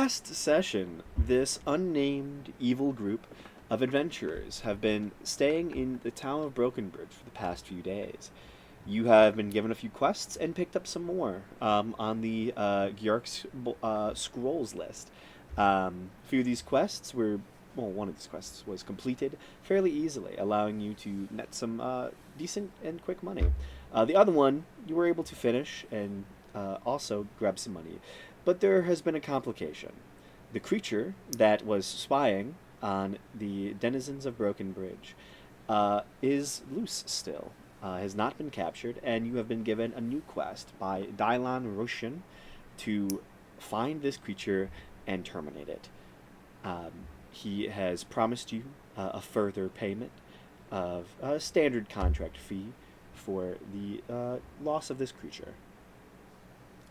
last session, this unnamed evil group of adventurers have been staying in the town of Brokenbridge for the past few days. You have been given a few quests and picked up some more on the Gyark's scrolls list. A few of these quests were, well, one of these quests was completed fairly easily, allowing you to net some decent and quick money. The other one you were able to finish and also grab some money. But there has been a complication. The creature that was spying on the denizens of Broken Bridge is loose still, has not been captured, and you have been given a new quest by Dylan Roshan to find this creature and terminate it. Um, he has promised you a further payment of a standard contract fee for the loss of this creature.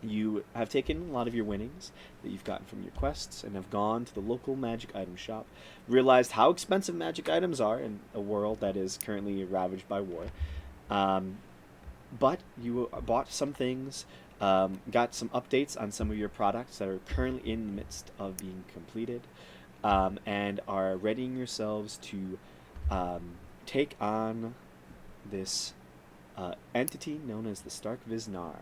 You have taken a lot of your winnings that you've gotten from your quests and have gone to the local magic item shop, realized how expensive magic items are in a world that is currently ravaged by war. Um, but you bought some things, got some updates on some of your products that are currently in the midst of being completed, and are readying yourselves to um, take on this entity known as the Stark Viznar,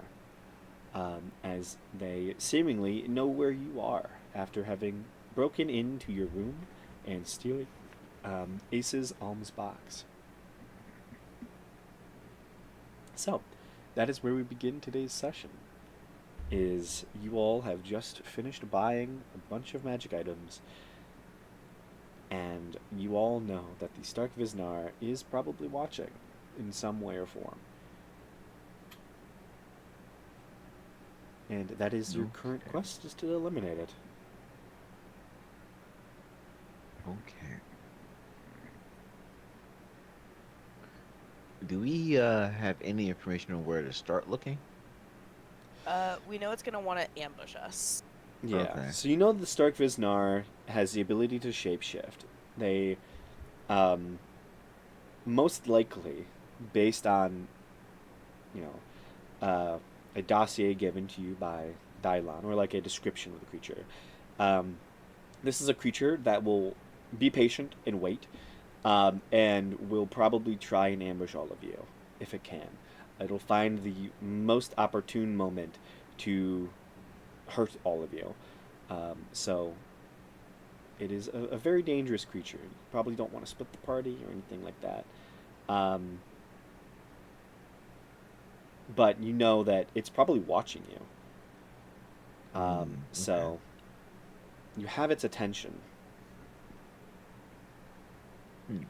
as they seemingly know where you are after having broken into your room and stealing Ace's alms box. So, that is where we begin today's session. Is you all have just finished buying a bunch of magic items, and you all know that the Stark Viznar is probably watching in some way or form. And that is your current Okay. quest, is to eliminate it. Okay. Do we have any information on where to start looking? We know it's gonna want to ambush us. Yeah, Okay. so you know the Stark Viznar has the ability to shapeshift. They, um, most likely, based on, you know, a dossier given to you by Dylon, or like a description of the creature, um, this is a creature that will be patient and wait, and will probably try and ambush all of you if it can. It'll find the most opportune moment to hurt all of you. So it is a very dangerous creature. You probably don't want to split the party or anything like that. Um, but you know that it's probably watching you. Okay. So you have its attention. Hmm.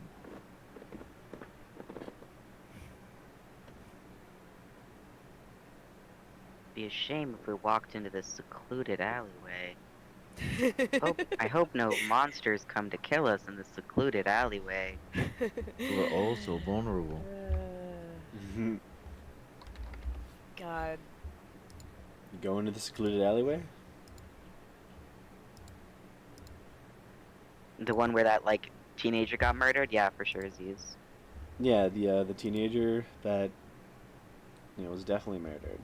Be a shame if we walked into this secluded alleyway. I hope no monsters come to kill us in this secluded alleyway. We're all so vulnerable. You God. go into the secluded alleyway. The one where that, like, teenager got murdered? Yeah, for sure, Z's. Yeah, the teenager that was definitely murdered.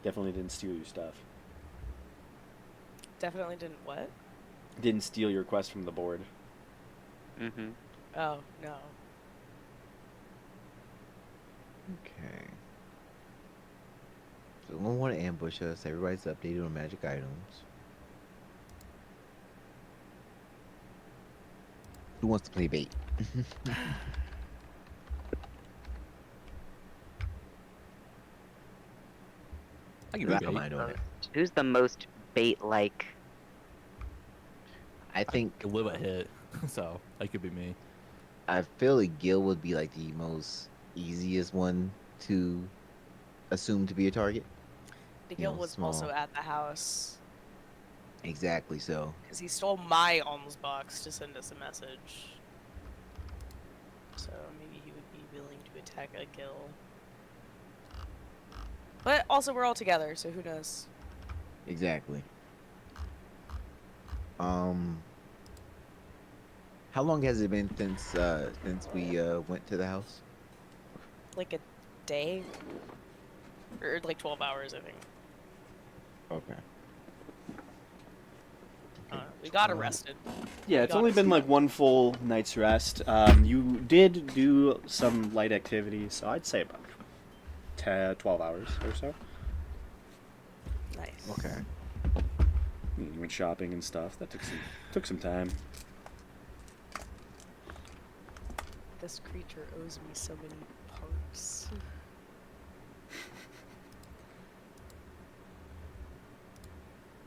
Definitely didn't steal your stuff. Definitely didn't what? Didn't steal your quest from the board. Mm-hmm. Oh, no. Okay. So we want to ambush us. Everybody's updated on magic items. Who wants to play bait? I can I be don't bait. mind doing it. Who's the most bait-like? I think I live a hit, so that could be me. I feel like Gil would be like the most easiest one to assume to be a target. The You guilt know, was also small. at the house Exactly. So because he stole my alms box to send us a message. So maybe he would be willing to attack a Gil. But also, we're all together, so who knows? exactly. Um, how long has it been since we went to the house? Like a day? Or like 12 hours, I think. Okay. We got arrested. Yeah, it's Got only us. been like one full night's rest. You did do some light activity, so I'd say about 10, 12 hours or so. Nice. Okay. You went shopping and stuff. That took some time. This creature owes me so many parts.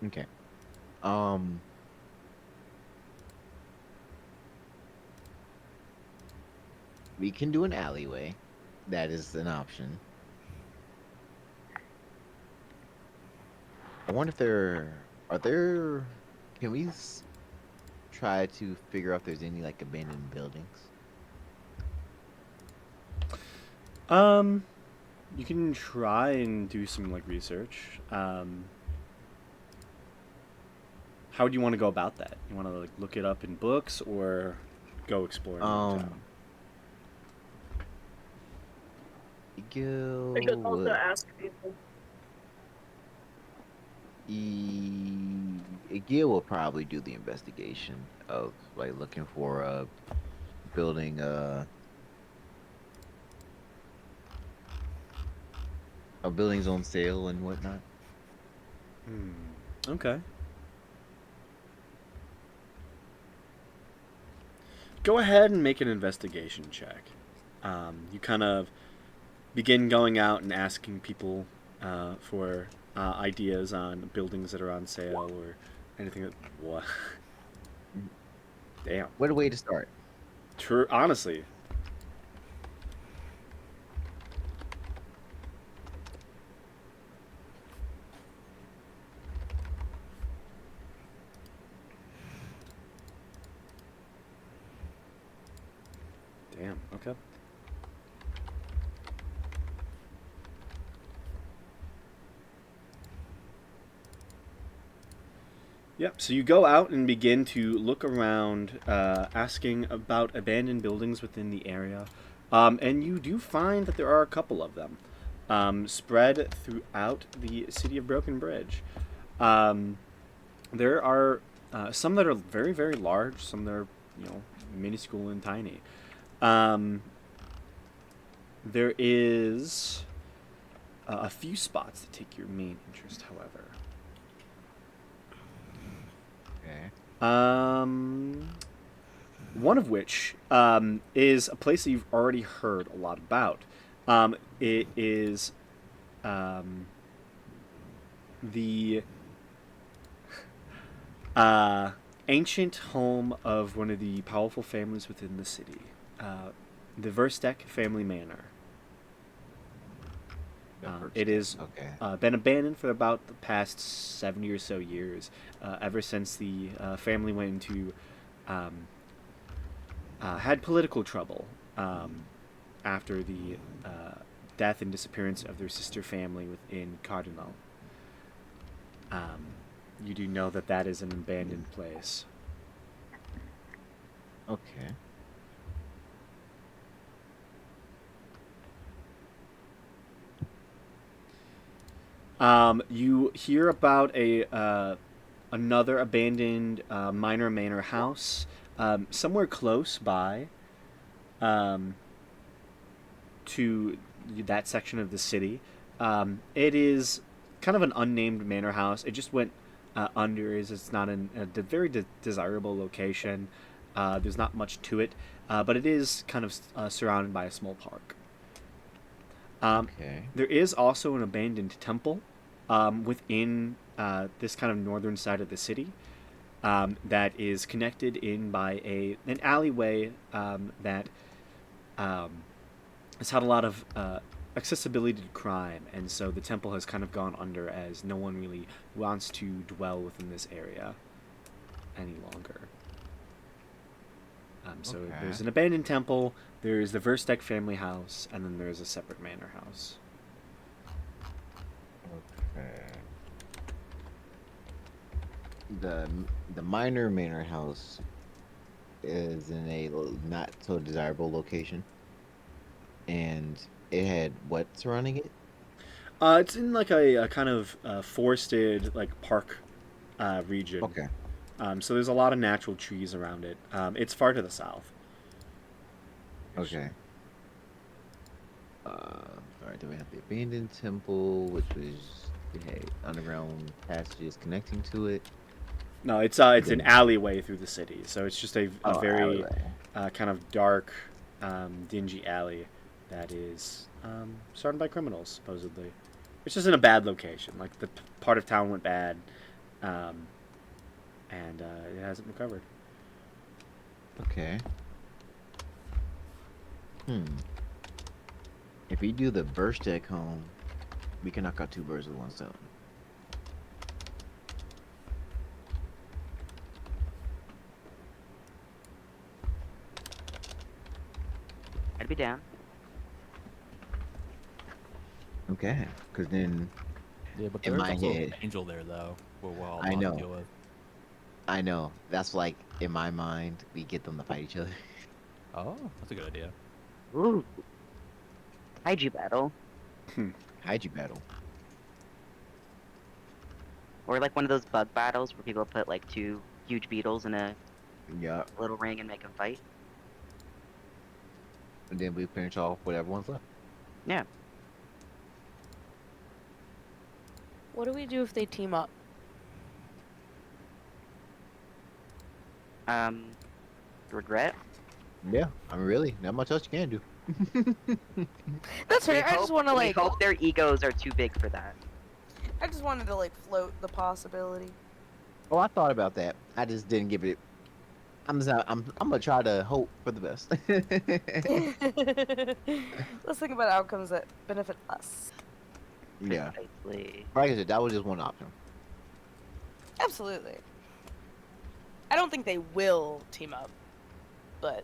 Okay. Um. We can do an alleyway. That is an option. I wonder if there. Can we try to figure out if there's any like abandoned buildings? You can try and do some like research. How do you want to go about that? You want to like look it up in books or go exploring the town? Gil I could also would- ask people. Gil will probably do the investigation of like looking for a building buildings on sale and whatnot. Okay. Go ahead and make an investigation check. You kind of begin going out and asking people for ideas on buildings that are on sale or anything that. What? Damn. What a way to start. True. Honestly. Damn. Okay. Yep, so you go out and begin to look around, asking about abandoned buildings within the area. And you do find that there are a couple of them spread throughout the city of Broken Bridge. There are some that are very, very large, some that are, minuscule and tiny. There is a few spots that take your main interest, however. Okay. One of which is a place that you've already heard a lot about. It is the ancient home of one of the powerful families within the city, the Verstek family manor. It is Okay. been abandoned for about the past 70 or so years, ever since the family went into had political trouble after the death and disappearance of their sister family within Cardinal. You do know that that is an abandoned place. Okay. You hear about another abandoned minor manor house somewhere close by to that section of the city. It is kind of an unnamed manor house. It just went under. It's not in a very desirable location. There's not much to it, but it is kind of surrounded by a small park. Okay. There is also an abandoned temple within this kind of northern side of the city that is connected in by an alleyway that has had a lot of accessibility to crime, and so the temple has kind of gone under as no one really wants to dwell within this area any longer. So Okay. there's an abandoned temple, there's the Verstek family house, and then there's a separate manor house. Okay. The minor manor house is in a not so desirable location, and it had what surrounding it? It's in like a kind of forested like park region. Okay. So there's a lot of natural trees around it. It's far to the south. Okay. All right. Then we have the abandoned temple, which was underground passages connecting to it. No, it's an Then- alleyway through the city. So it's just a very alleyway. kind of dark, dingy alley that is started by criminals supposedly. It's just in a bad location. Like the part of town went bad, and it hasn't recovered. Okay. If we do the Verstec home, we can knock out 2 birds with 1 stone. I'd be down. Okay. Because then Yeah, but In there's my also head. an angel there though. We'll all I have to know. deal with. I know that's like in my mind we get them to fight each other. Oh, that's a good idea. Ooh. Kaiju battle. Kaiju battle. Or like one of those bug battles where people put like 2 huge beetles in a Yeah. little ring and make them fight. And then we finish off whatever one's left. Yeah. What do we do if they team up? Regret? Yeah. I mean, really, not much else you can do. That's fair. I just want to we like. hope their egos are too big for that. I just wanted to like float the possibility. Oh, I thought about that. I just didn't give it. I'm gonna try to hope for the best. Let's think about outcomes that benefit us. Yeah. Precisely. Like I said, that was just one option. Absolutely. I don't think they will team up, but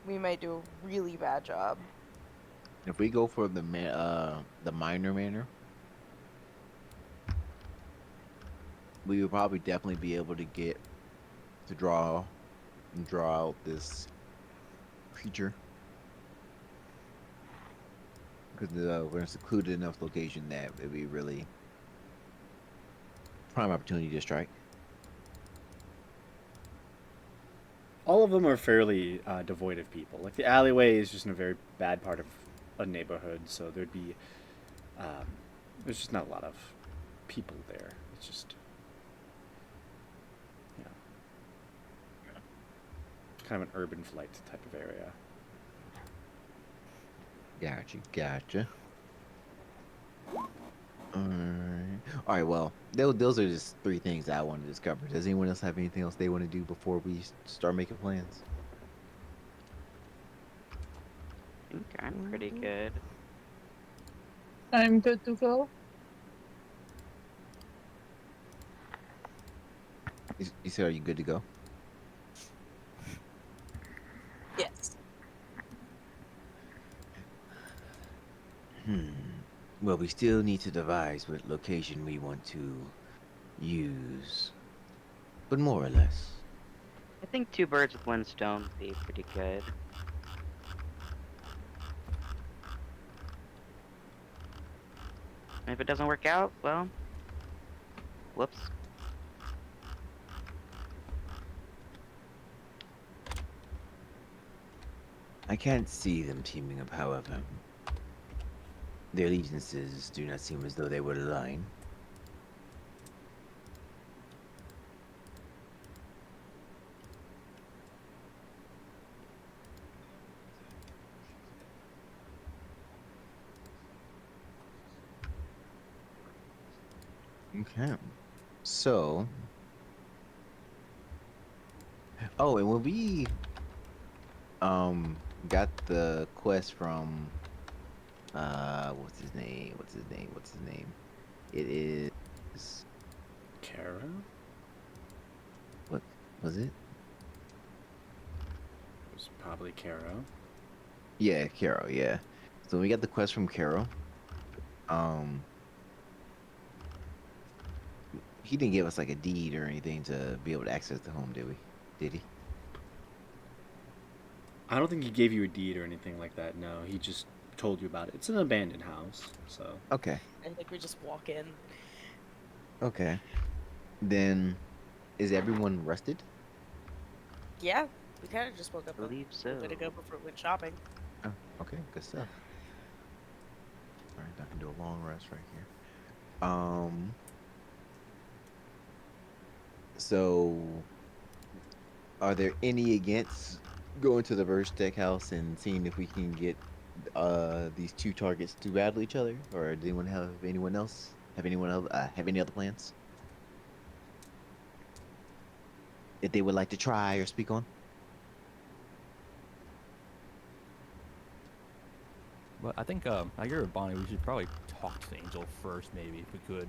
we might do a really bad job. If we go for the minor manor, we would probably definitely be able to get to draw out this creature because we're in a secluded enough location that it'd be really prime opportunity to strike. All of them are fairly devoid of people. Like the alleyway is just in a very bad part of a neighborhood, so there's just not a lot of people there. It's just, you know, kind of an urban flight type of area. Gotcha. All right. Well, those are just 3 things that I want to discover. Does anyone else have anything else they want to do before we start making plans? I think I'm pretty good. I'm good to go. You said, are you good to go? Yes. Well, we still need to devise what location we want to use, but more or less. I think 2 birds with 1 stone would be pretty good. If it doesn't work out, well, whoops. I can't see them teaming up, however. Their allegiances do not seem as though they would align. Okay. So. Oh, and when we got the quest from what's his name? It is Kara? what was it? It was probably Kara. Yeah, Caro, yeah. So we got the quest from Caro. He didn't give us like a deed or anything to be able to access the home, did we? Did he? I don't think he gave you a deed or anything like that. No, he just told you about it. It's an abandoned house, so. Okay. I think we just walk in. Okay. Then, is everyone rested? Yeah, we kind of just woke up I believe a so. little bit ago before we went shopping. Oh, okay. Good stuff. All right, I can do a long rest right here. So, are there any against going to the Verstech house and seeing if we can get these two targets to battle each other, or do anyone have anyone else have any other plans that they would like to try or speak on? But I think I agree with Bonnie. We should probably talk to the angel first, maybe if we could.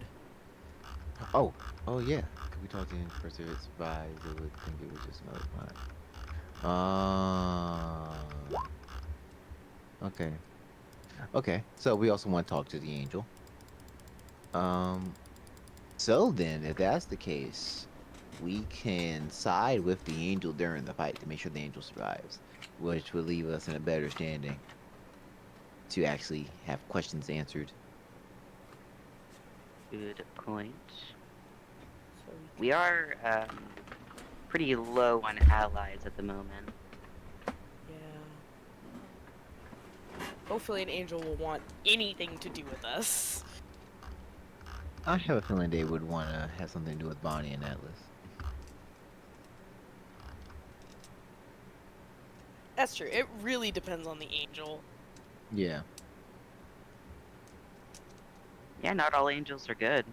Oh, oh yeah. Could we talk to him first? If it survives, it would think it was just another plan. Okay. Okay. So we also want to talk to the angel. So then, if that's the case, we can side with the angel during the fight to make sure the angel survives, which would leave us in a better standing to actually have questions answered. Good point. So We are pretty low on allies at the moment. yeah. Hopefully an angel will want anything to do with us. I have a feeling they would want to have something to do with Bonnie and Atlas. That's true. It really depends on the angel. Yeah. Yeah, not all angels are good.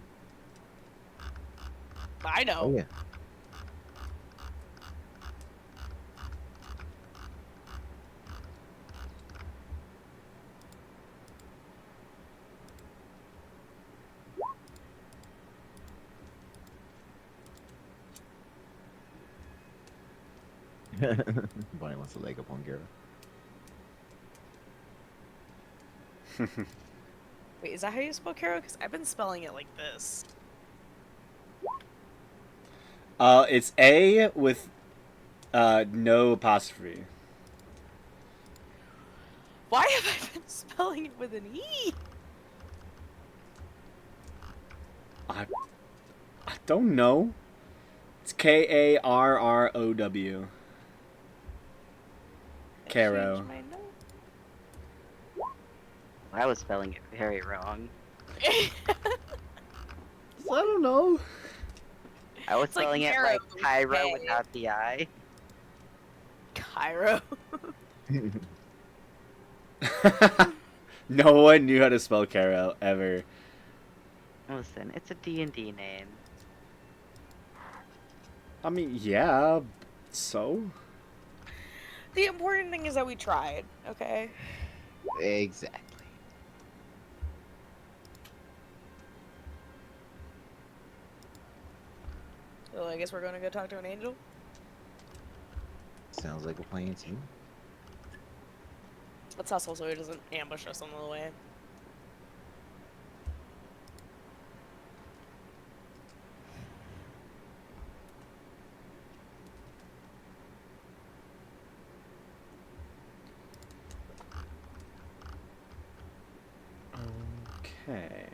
I know. Oh yeah. Bonnie wants to leg up on Gara. Wait, is that how you spell Caro? Because I've been spelling it like this. It's A with no apostrophe. Why have I been spelling it with an E? I don't know. It's Karrow. I Caro. changed my note. I was spelling it very wrong. I don't know. I was It's like spelling it Caro like with Cairo K. without the I. Cairo. No one knew how to spell Carol ever. Listen, it's a D&D name. I mean, yeah. So. The important thing is that we tried, okay? Exactly. So I guess we're gonna go talk to an angel? Sounds like a plan to me. Let's hustle so he doesn't ambush us on the way. Okay.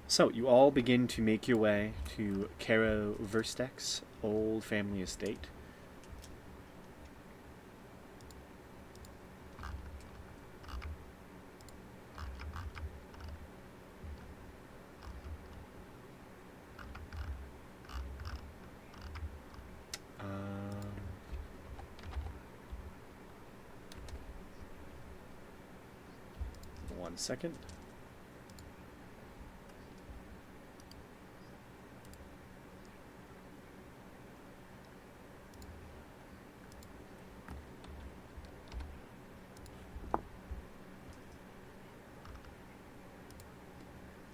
So, you all begin to make your way to Caro Verstek's old family estate. One second.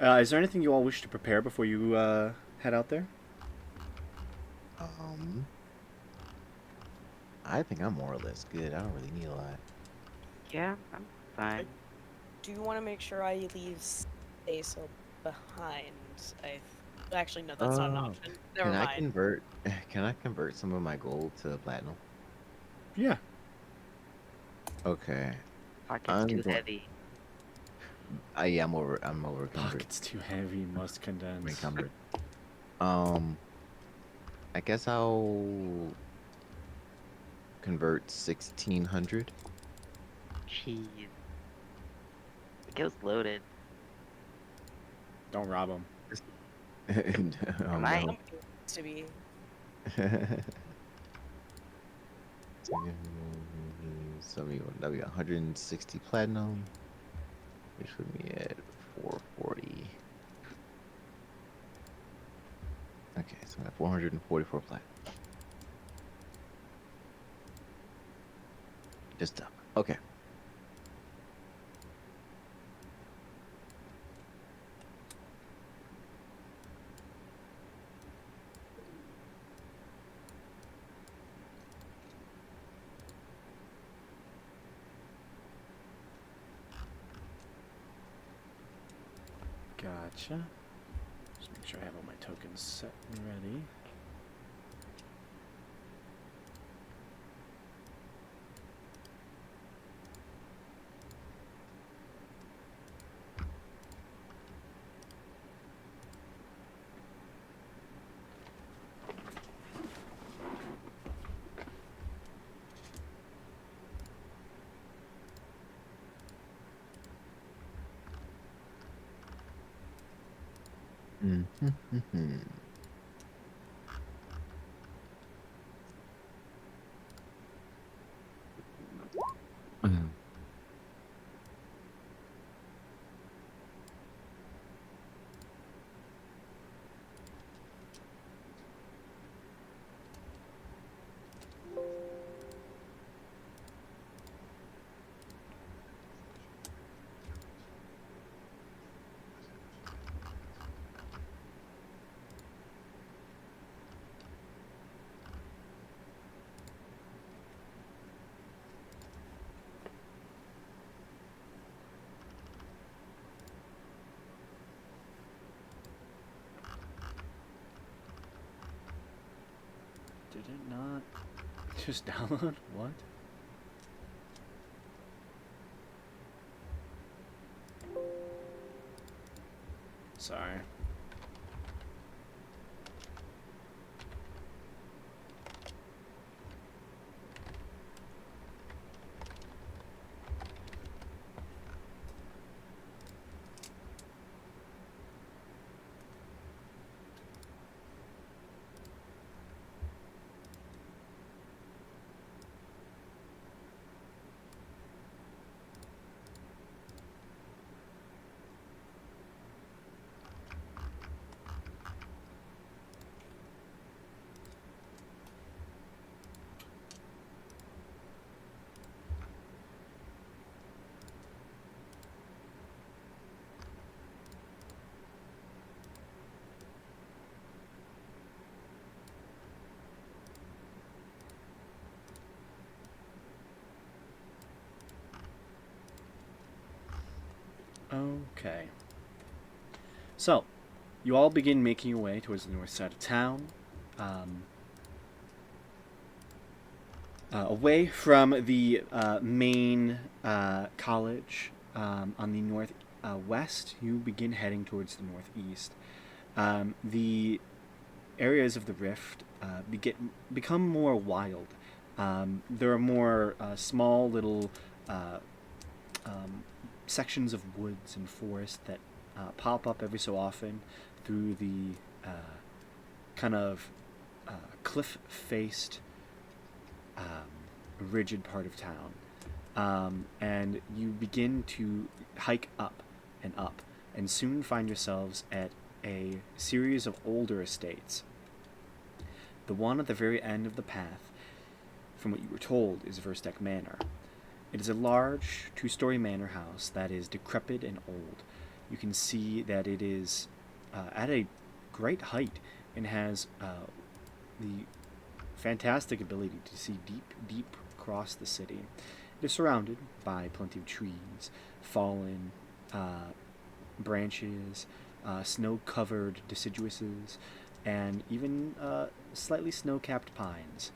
Is there anything you all wish to prepare before you head out there? Um, I think I'm more or less good. I don't really need a lot. Yeah, I'm fine. Do you want to make sure I leave Cecil behind? Actually, no, that's not an Oh, option. Never can I mind. convert? Can I convert some of my gold to platinum? Yeah. Okay, Pocket's I'm too going. heavy. Yeah, I'm over encumbered. Pockets too heavy, must I'm condense. encumbered. Um, I guess I'll convert 1600. Jeez. It goes loaded. Don't rob them. Oh Am I? no. Somebody needs to be. So that'll be 160 platinum, which would be at 440. Okay, so I'm at 444 platinum. Just up. Okay. Gotcha. Just make sure I have all my tokens set and ready. Mm-hmm. Did it not just download? What? Sorry. Okay. So, you all begin making your way towards the north side of town, um, away from the main college on the north west. You begin heading towards the northeast. The areas of the rift become more wild. There are more small little uh, um, sections of woods and forest that pop up every so often through the kind of cliff-faced, rigid part of town. And you begin to hike up and up, and soon find yourselves at a series of older estates. The one at the very end of the path, from what you were told, is Verstek Manor. It is a large, two-story manor house that is decrepit and old. You can see that it is at a great height and has the fantastic ability to see deep across the city. It is surrounded by plenty of trees, fallen branches, snow-covered deciduouses, and even slightly snow-capped pines.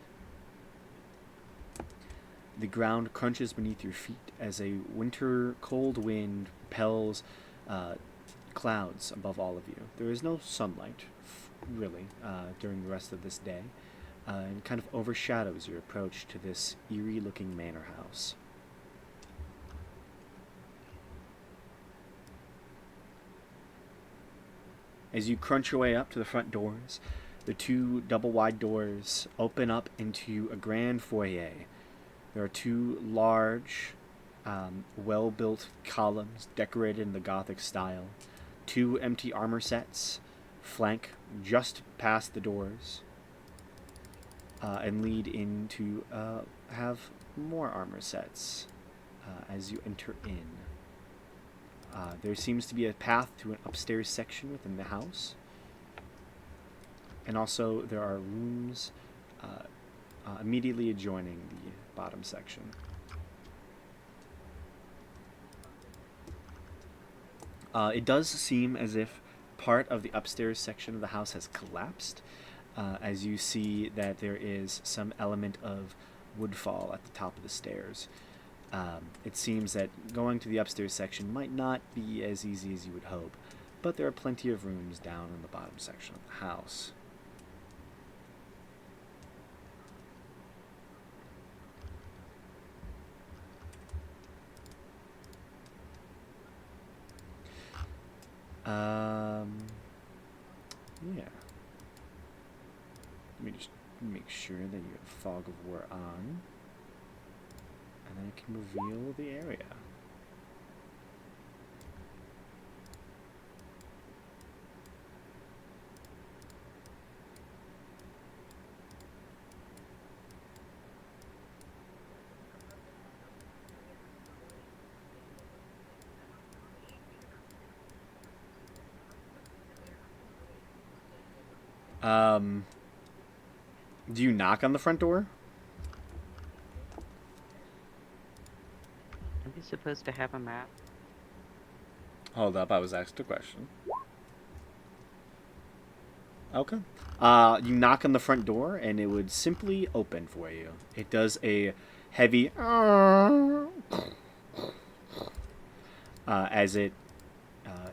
The ground crunches beneath your feet as a winter cold wind propels clouds above all of you. There is no sunlight, really, during the rest of this day, and kind of overshadows your approach to this eerie-looking manor house. As you crunch your way up to the front doors, the two double-wide doors open up into a grand foyer. There are two large, well-built columns decorated in the Gothic style. Two empty armor sets flank just past the doors and lead in to have more armor sets as you enter in. There seems to be a path to an upstairs section within the house. And also there are rooms immediately adjoining the bottom section. It does seem as if part of the upstairs section of the house has collapsed, as you see that there is some element of woodfall at the top of the stairs. It seems that going to the upstairs section might not be as easy as you would hope, but there are plenty of rooms down in the bottom section of the house. Yeah. Let me just make sure that you have Fog of War on. And then I can reveal the area. Do you knock on the front door? Are we supposed to have a map? Hold up, I was asked a question. Okay. You knock on the front door, and it would simply open for you. It does a heavy as it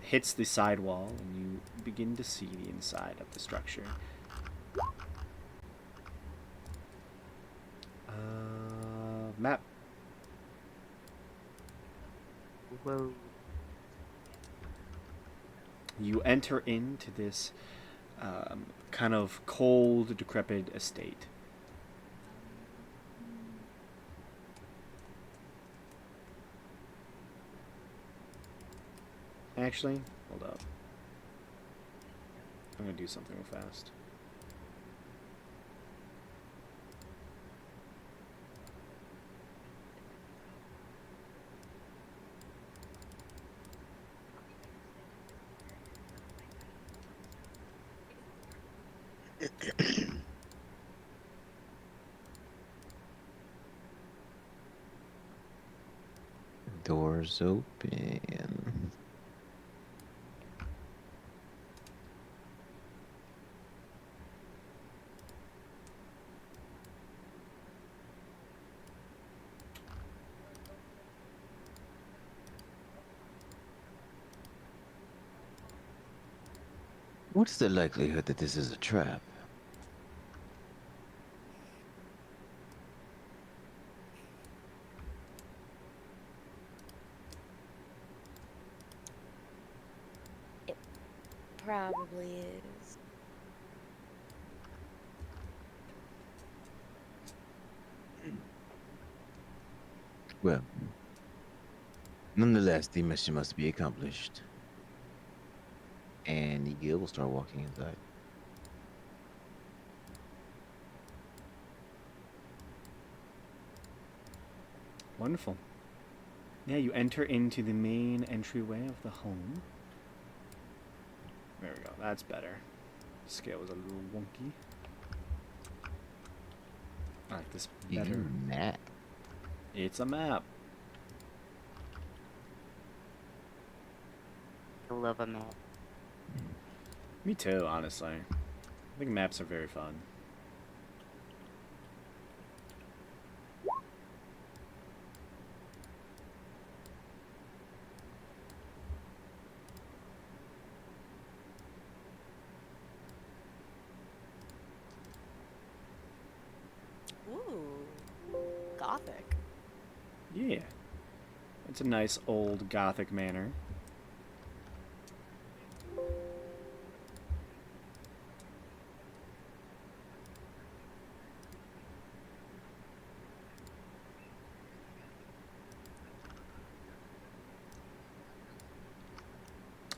hits the side wall, and you begin to see the inside of the structure. Map. Whoa. You enter into this kind of cold, decrepit estate. Actually, hold up. I'm gonna do something real fast. Doors open. What's the likelihood that this is a trap? Probably is. Well, nonetheless, the mission must be accomplished. And Nigel will start walking inside. Wonderful. Yeah, you enter into the main entryway of the home. There we go. That's better. Scale was a little wonky. I like this better. Map. It's a map. I love a map. Me too, honestly. I think maps are very fun. Ooh, gothic. Yeah. It's a nice old Gothic manor.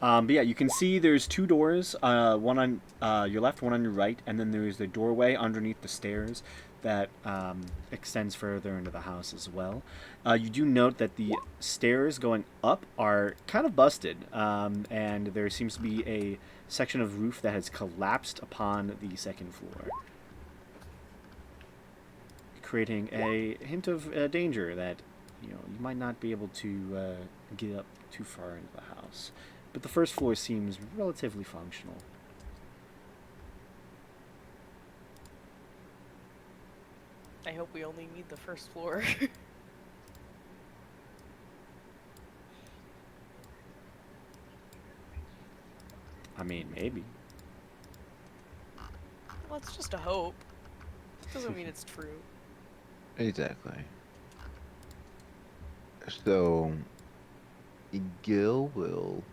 But yeah, you can see there's two doors, one on your left, one on your right, and then there's the doorway underneath the stairs that extends further into the house as well. You do note that the stairs going up are kind of busted, and there seems to be a section of roof that has collapsed upon the second floor, creating a hint of danger that you might not be able to get up too far into the house. But the first floor seems relatively functional. I hope we only need the first floor. I mean, maybe. Well, it's just a hope. Doesn't mean it's true. Exactly. So, Gil will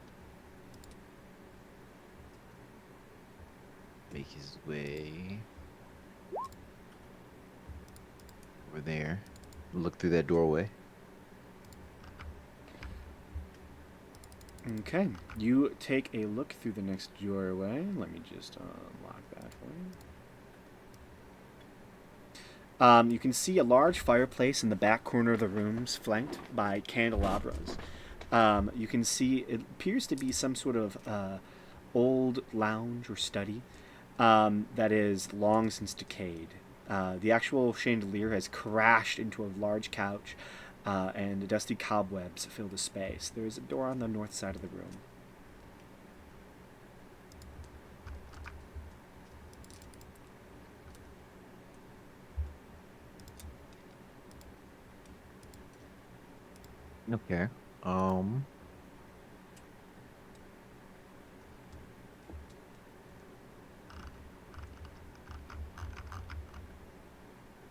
make his way over there. Look through that doorway. Okay, you take a look through the next doorway. Let me just unlock that for you. You can see a large fireplace in the back corner of the rooms, flanked by candelabras. You can see it appears to be some sort of old lounge or study that is long since decayed. The actual chandelier has crashed into a large couch, and dusty cobwebs fill the space. There is a door on the north side of the room. Okay.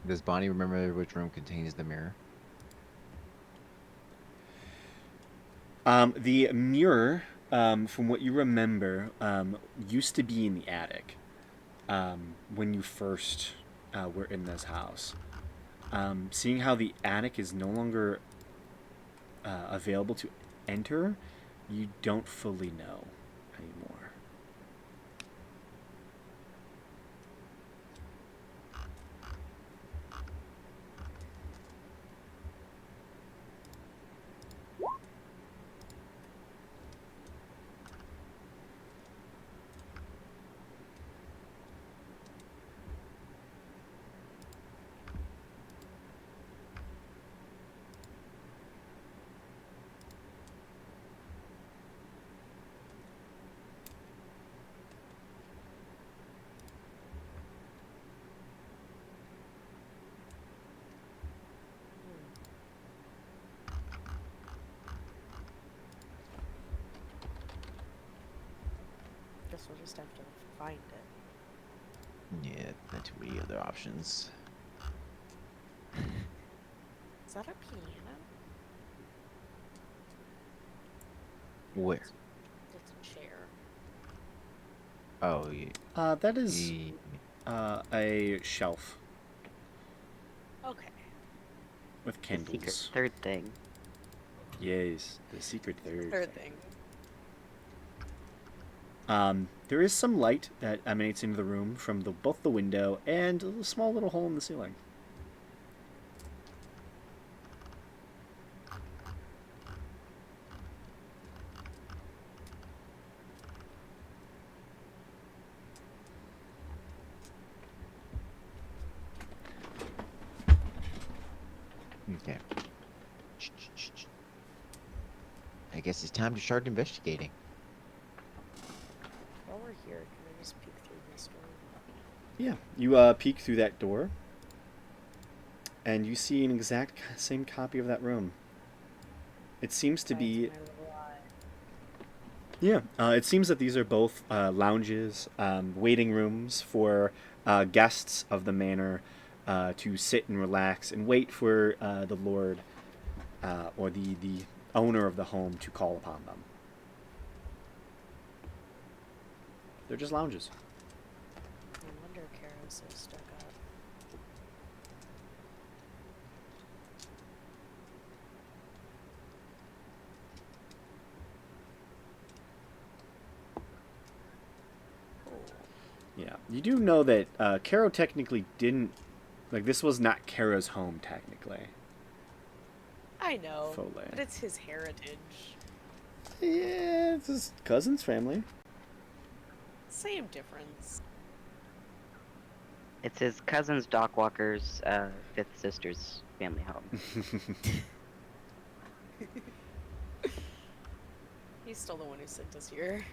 Does Bonnie remember which room contains the mirror? The mirror, from what you remember, used to be in the attic when you first were in this house. Seeing how the attic is no longer available to enter, you don't fully know anymore. Guess we'll just have to find it. Yeah, not too many other options. Is that a piano? Where? It's a chair. Oh, yeah. That is Ye- a shelf Okay. with The secret candles. third thing. Yes, the secret third. Third thing. There is some light that emanates into the room from both the window and a small little hole in the ceiling. Okay. I guess it's time to start investigating. While we're here, can I just peek through this door? Yeah, you peek through that door, and you see an exact same copy of that room. It seems to be. Finds my little eye. Yeah, it seems that these are both lounges, waiting rooms for guests of the manor to sit and relax and wait for the lord or the owner of the home to call upon them. They're just lounges. No wonder Karo's so stuck up. Oh. Yeah, you do know that Caro technically didn't. Like, this was not Caro's home, technically. I know, Fole. but it's his heritage. Yeah, it's his cousin's family. Same difference. It's his cousin's Doc Walker's fifth sister's family home. He's still the one who sent us here.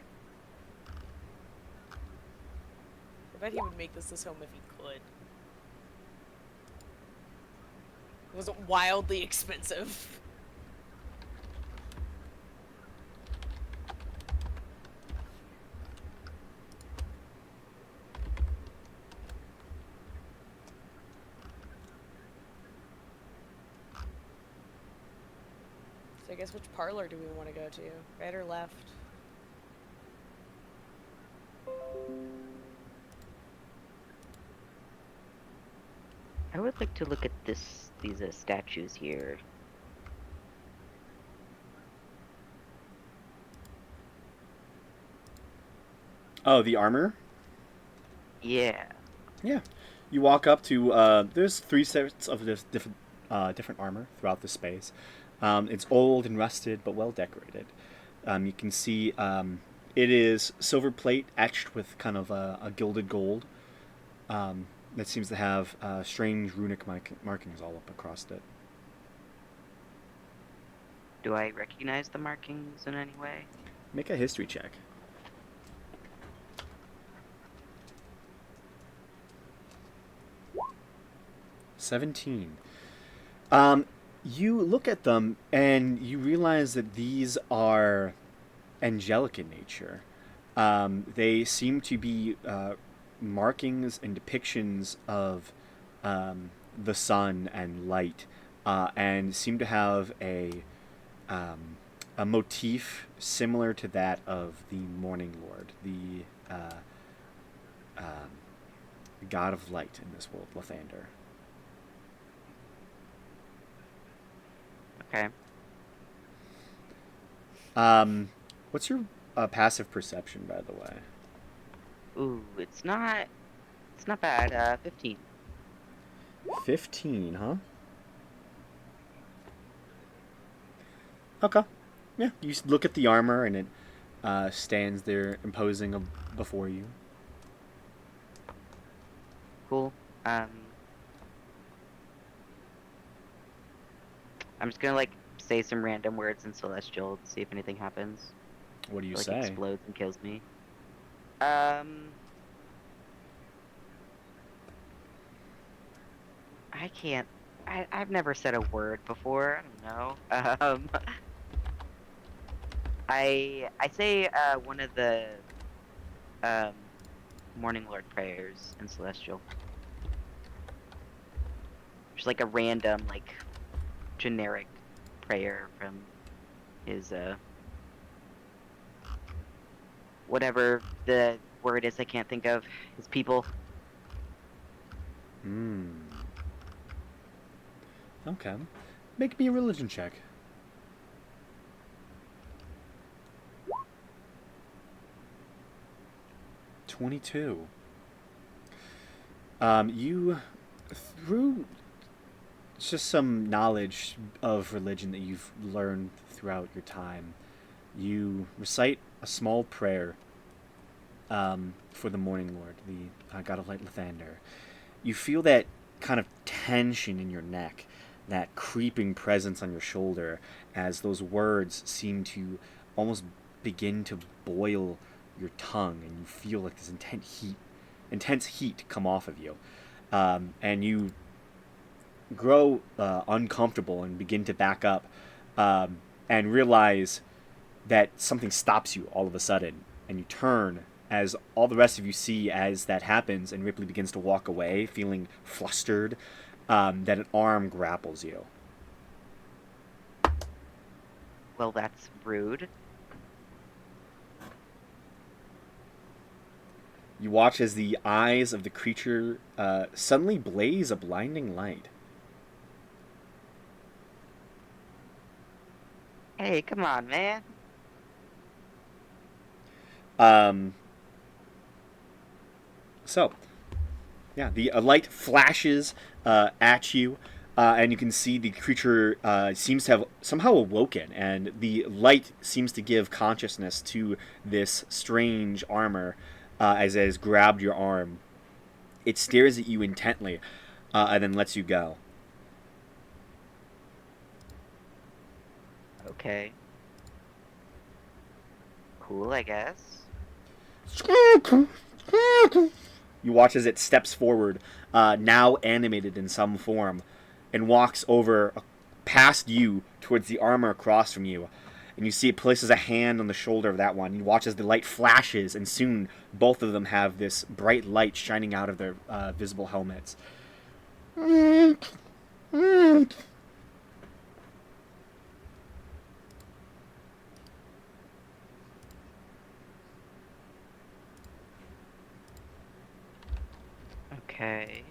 I bet he would make this his home if he could. It wasn't wildly expensive. So I guess which parlor do we want to go to? Right or left? I would like to look at these statues here. Oh, the armor? Yeah. Yeah. You walk up to there's 3 sets of this different armor throughout the space. It's old and rusted, but well decorated. You can see it is silver plate etched with kind of a gilded gold. That seems to have strange runic markings all up across it. Do I recognize the markings in any way? Make a history check. $17. You look at them and you realize that these are angelic in nature. They seem to be markings and depictions of the sun and light, and seem to have a motif similar to that of the Morning Lord, the god of light in this world, Lathander. Okay. What's your passive perception, by the way? Ooh, it's not bad. 15. 15, huh? Okay. Yeah, you look at the armor and it stands there imposing before you. Cool. I'm just gonna like say some random words in Celestial to see if anything happens. What do you Like say? explodes and kills me. I can't. I've never said a word before. I don't know. I say one of the Morning Lord prayers in Celestial. Just like a random, like generic prayer from his whatever the word is I can't think of. His people. Hmm. Okay. Make me a religion check. $22. You, through just some knowledge of religion that you've learned throughout your time, you recite a small prayer for the Morning Lord, the god of light Lathander. You feel that kind of tension in your neck, that creeping presence on your shoulder as those words seem to almost begin to boil your tongue, and you feel like this intense heat come off of you, and you grow uncomfortable and begin to back up, and realize that something stops you all of a sudden, and you turn as all the rest of you see as that happens, and Ripley begins to walk away, feeling flustered, that an arm grapples you. Well, that's rude. You watch as the eyes of the creature suddenly blaze a blinding light. Hey, come on, man. So, yeah, the light flashes at you, and you can see the creature seems to have somehow awoken, and the light seems to give consciousness to this strange armor as it has grabbed your arm. It stares at you intently, and then lets you go. Okay. Cool, I guess. You watch as it steps forward, now animated in some form, and walks over past you towards the armor across from you. And you see it places a hand on the shoulder of that one. You watch as the light flashes, and soon both of them have this bright light shining out of their visible helmets. Okay.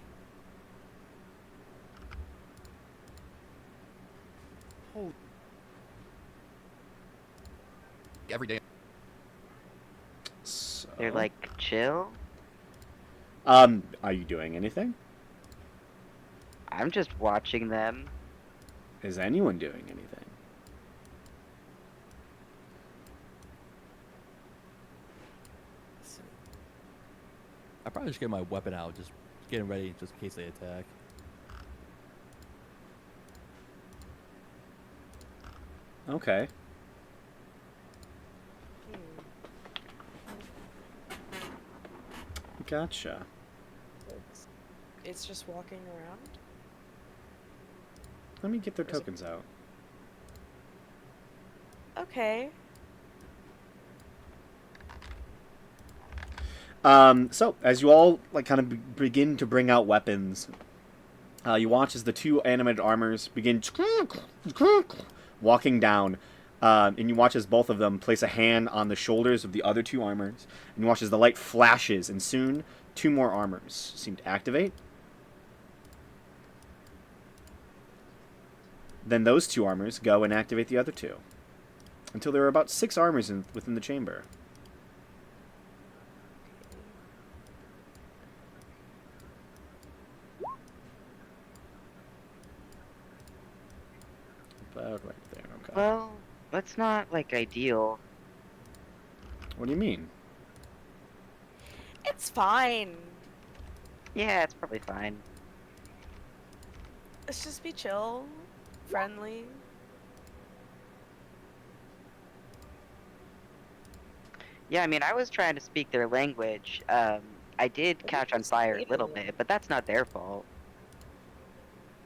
Every day. So, They're like chill. are you doing anything? I'm just watching them. Is anyone doing anything? I probably just get my weapon out, just getting ready, just in case they attack. Okay. Gotcha. It's just walking around. Let me get their Is it- tokens out. Okay. So as you all like kind of begin to bring out weapons, you watch as the two animated armors begin walking down, and you watch as both of them place a hand on the shoulders of the other two armors, and you watch as the light flashes, and soon two more armors seem to activate. Then those two armors go and activate the other two, until there are about 6 armors within the chamber. About right there, okay. Well, that's not like ideal. What do you mean? It's fine. Yeah, it's probably fine. Let's just be chill, friendly. Yeah, I mean, I was trying to speak their language. I did catch on fire a little bit, but that's not their fault.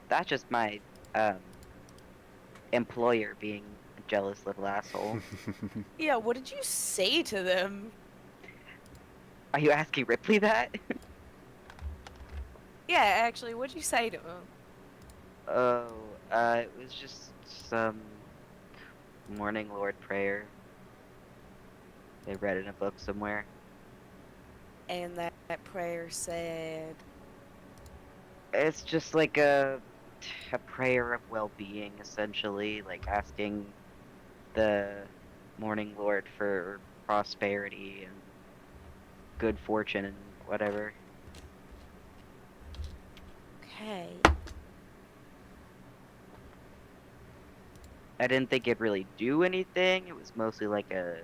That's just my employer being a jealous little asshole. Yeah, what did you say to them? Are you asking Ripley that? Yeah, actually, what'd you say to them? Oh, it was just some Morning Lord prayer. They read in a book somewhere. And that prayer said, It's just like a prayer of well-being, essentially, like asking the Morning Lord for prosperity and good fortune and whatever. okay. I didn't think it'd really do anything. It was mostly like a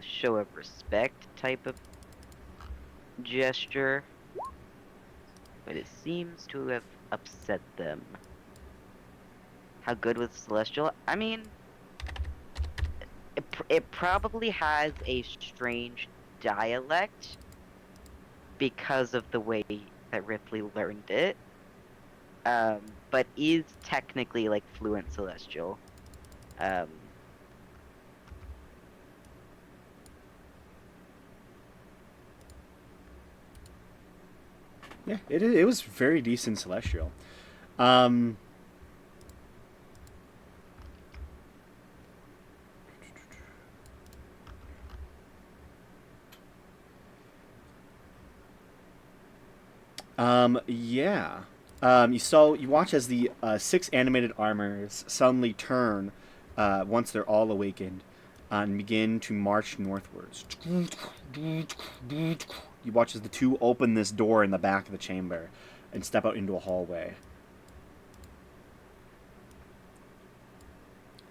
show of respect type of gesture. But it seems to have upset them. How good was Celestial? I mean, it probably has a strange dialect because of the way that Ripley learned it. But is technically like fluent Celestial. Um, Yeah, it was very decent celestial. Um, yeah. You watch as the 6 animated armors suddenly turn once they're all awakened and begin to march northwards. You watch as the 2 open this door in the back of the chamber and step out into a hallway.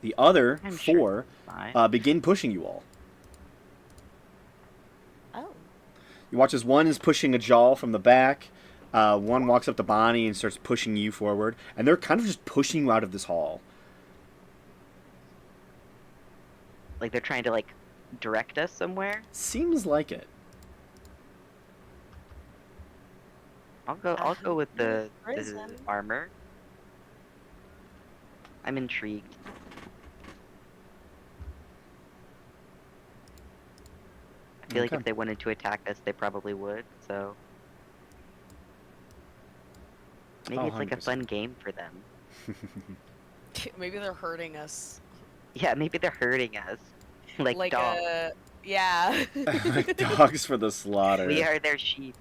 The other I'm 4 sure fine. begin pushing you all. Oh. You watch as one is pushing a jaw from the back. One walks up to Bonnie and starts pushing you forward, and they're kind of just pushing you out of this hall. Like they're trying to like direct us somewhere. Seems like it. I'll go with the prison. armor. I'm intrigued. I feel like Okay. if they wanted to attack us, they probably would. So maybe Oh, it's like a 100%. fun game for them. Maybe they're hurting us. Yeah, maybe they're hurting us. Like dogs. Yeah. Like dogs for the slaughter. We are their sheep.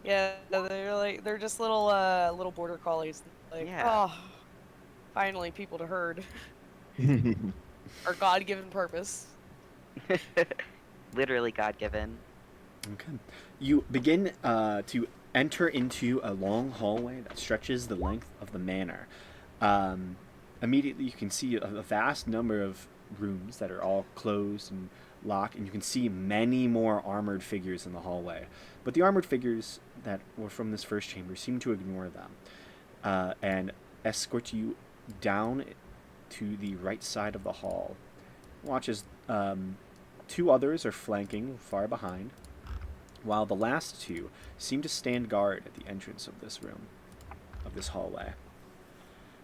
Yeah, they're just little border collies. Like, Yeah. oh, finally people to herd. Our God-given purpose. Literally God given. Okay. You begin to enter into a long hallway that stretches the length of the manor. Immediately, you can see a vast number of rooms that are all closed and locked, and you can see many more armored figures in the hallway. But the armored figures that were from this first chamber seem to ignore them and escort you down to the right side of the hall. Watch as 2 others are flanking far behind, while the last 2 seem to stand guard at the entrance of this room, of this hallway.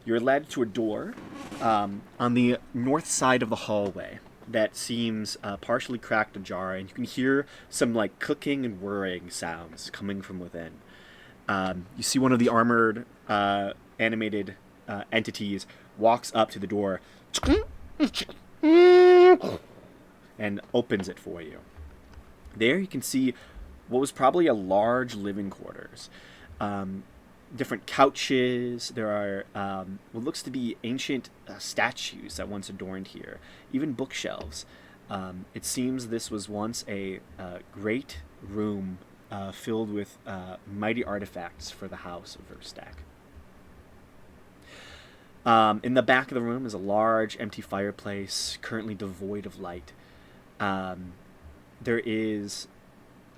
You're led to a door on the north side of the hallway that seems partially cracked ajar, and you can hear some like clicking and whirring sounds coming from within. You see one of the armored animated entities walks up to the door and opens it for you. There you can see what was probably a large living quarters. Different couches. There are what looks to be ancient statues that once adorned here. Even bookshelves. It seems this was once a great room filled with mighty artifacts for the house of Verstak. In the back of the room is a large empty fireplace, currently devoid of light. There is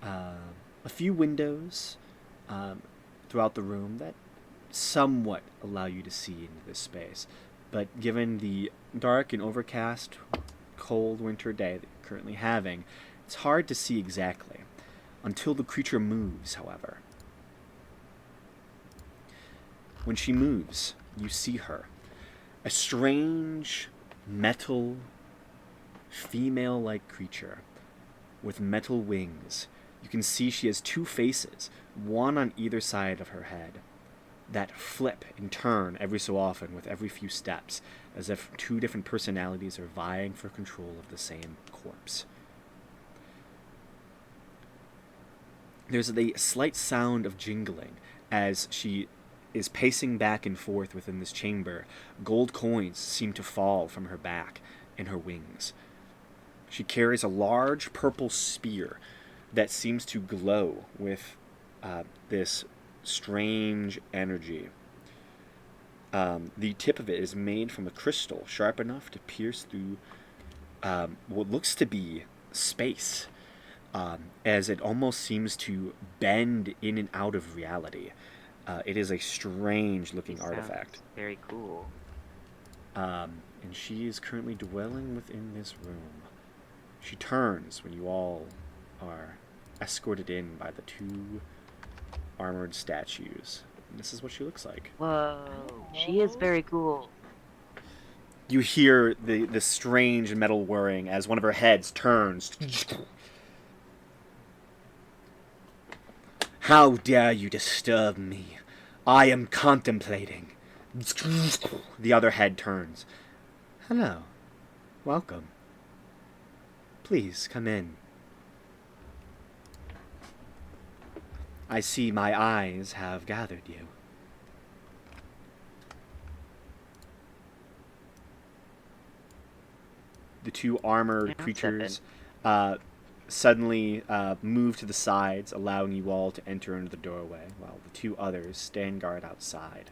a few windows throughout the room that somewhat allow you to see into this space. But given the dark and overcast, cold winter day that you're currently having, it's hard to see exactly. Until the creature moves, however. When she moves, you see her. A strange, metal, female-like creature with metal wings. You can see she has 2 faces, one on either side of her head, that flip and turn every so often with every few steps, as if 2 different personalities are vying for control of the same corpse. There's a slight sound of jingling as she is pacing back and forth within this chamber. Gold coins seem to fall from her back and her wings. She carries a large purple spear that seems to glow with this strange energy. The tip of it is made from a crystal sharp enough to pierce through what looks to be space, as it almost seems to bend in and out of reality. It is a strange-looking He artifact. sounds very cool. And she is currently dwelling within this room. She turns when you all are escorted in by the two armored statues. And this is what she looks like. Whoa, she is very cool. You hear the strange metal whirring as one of her heads turns. How dare you disturb me? I am contemplating. The other head turns. Hello. Welcome. Please come in. I see my eyes have gathered you. The two armored Yeah, creatures suddenly move to the sides, allowing you all to enter into the doorway, while the two others stand guard outside.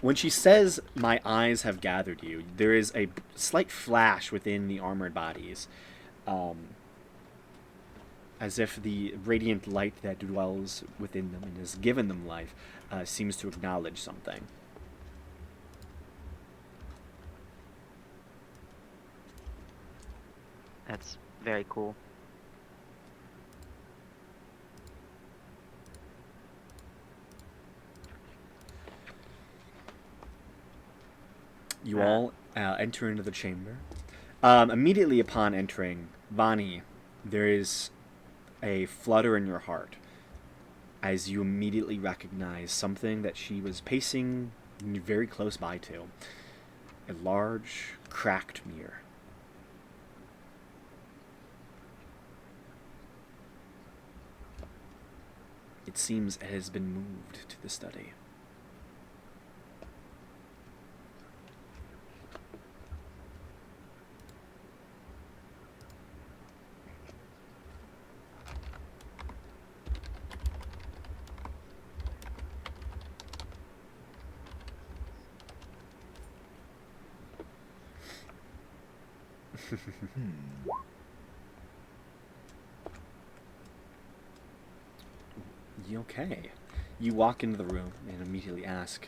When she says, "My eyes have gathered you," there is a slight flash within the armored bodies, as if the radiant light that dwells within them and has given them life seems to acknowledge something. That's very cool. You all enter into the chamber. Immediately upon entering, Bonnie, there is a flutter in your heart as you immediately recognize something that she was pacing very close by to. A large, cracked mirror. It seems it has been moved to the study. Okay. You walk into the room and immediately ask,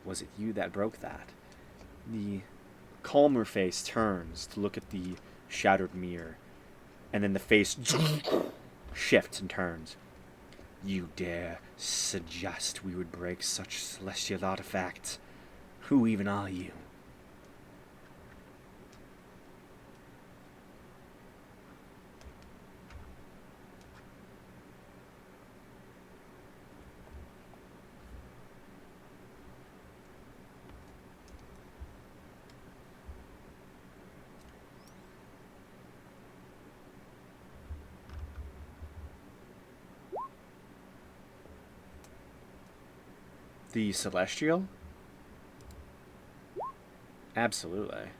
"Was it you that broke that?" The calmer face turns to look at the shattered mirror, and then the face shifts and turns. "You dare suggest we would break such celestial artifacts? Who even are you?" The Celestial? Absolutely.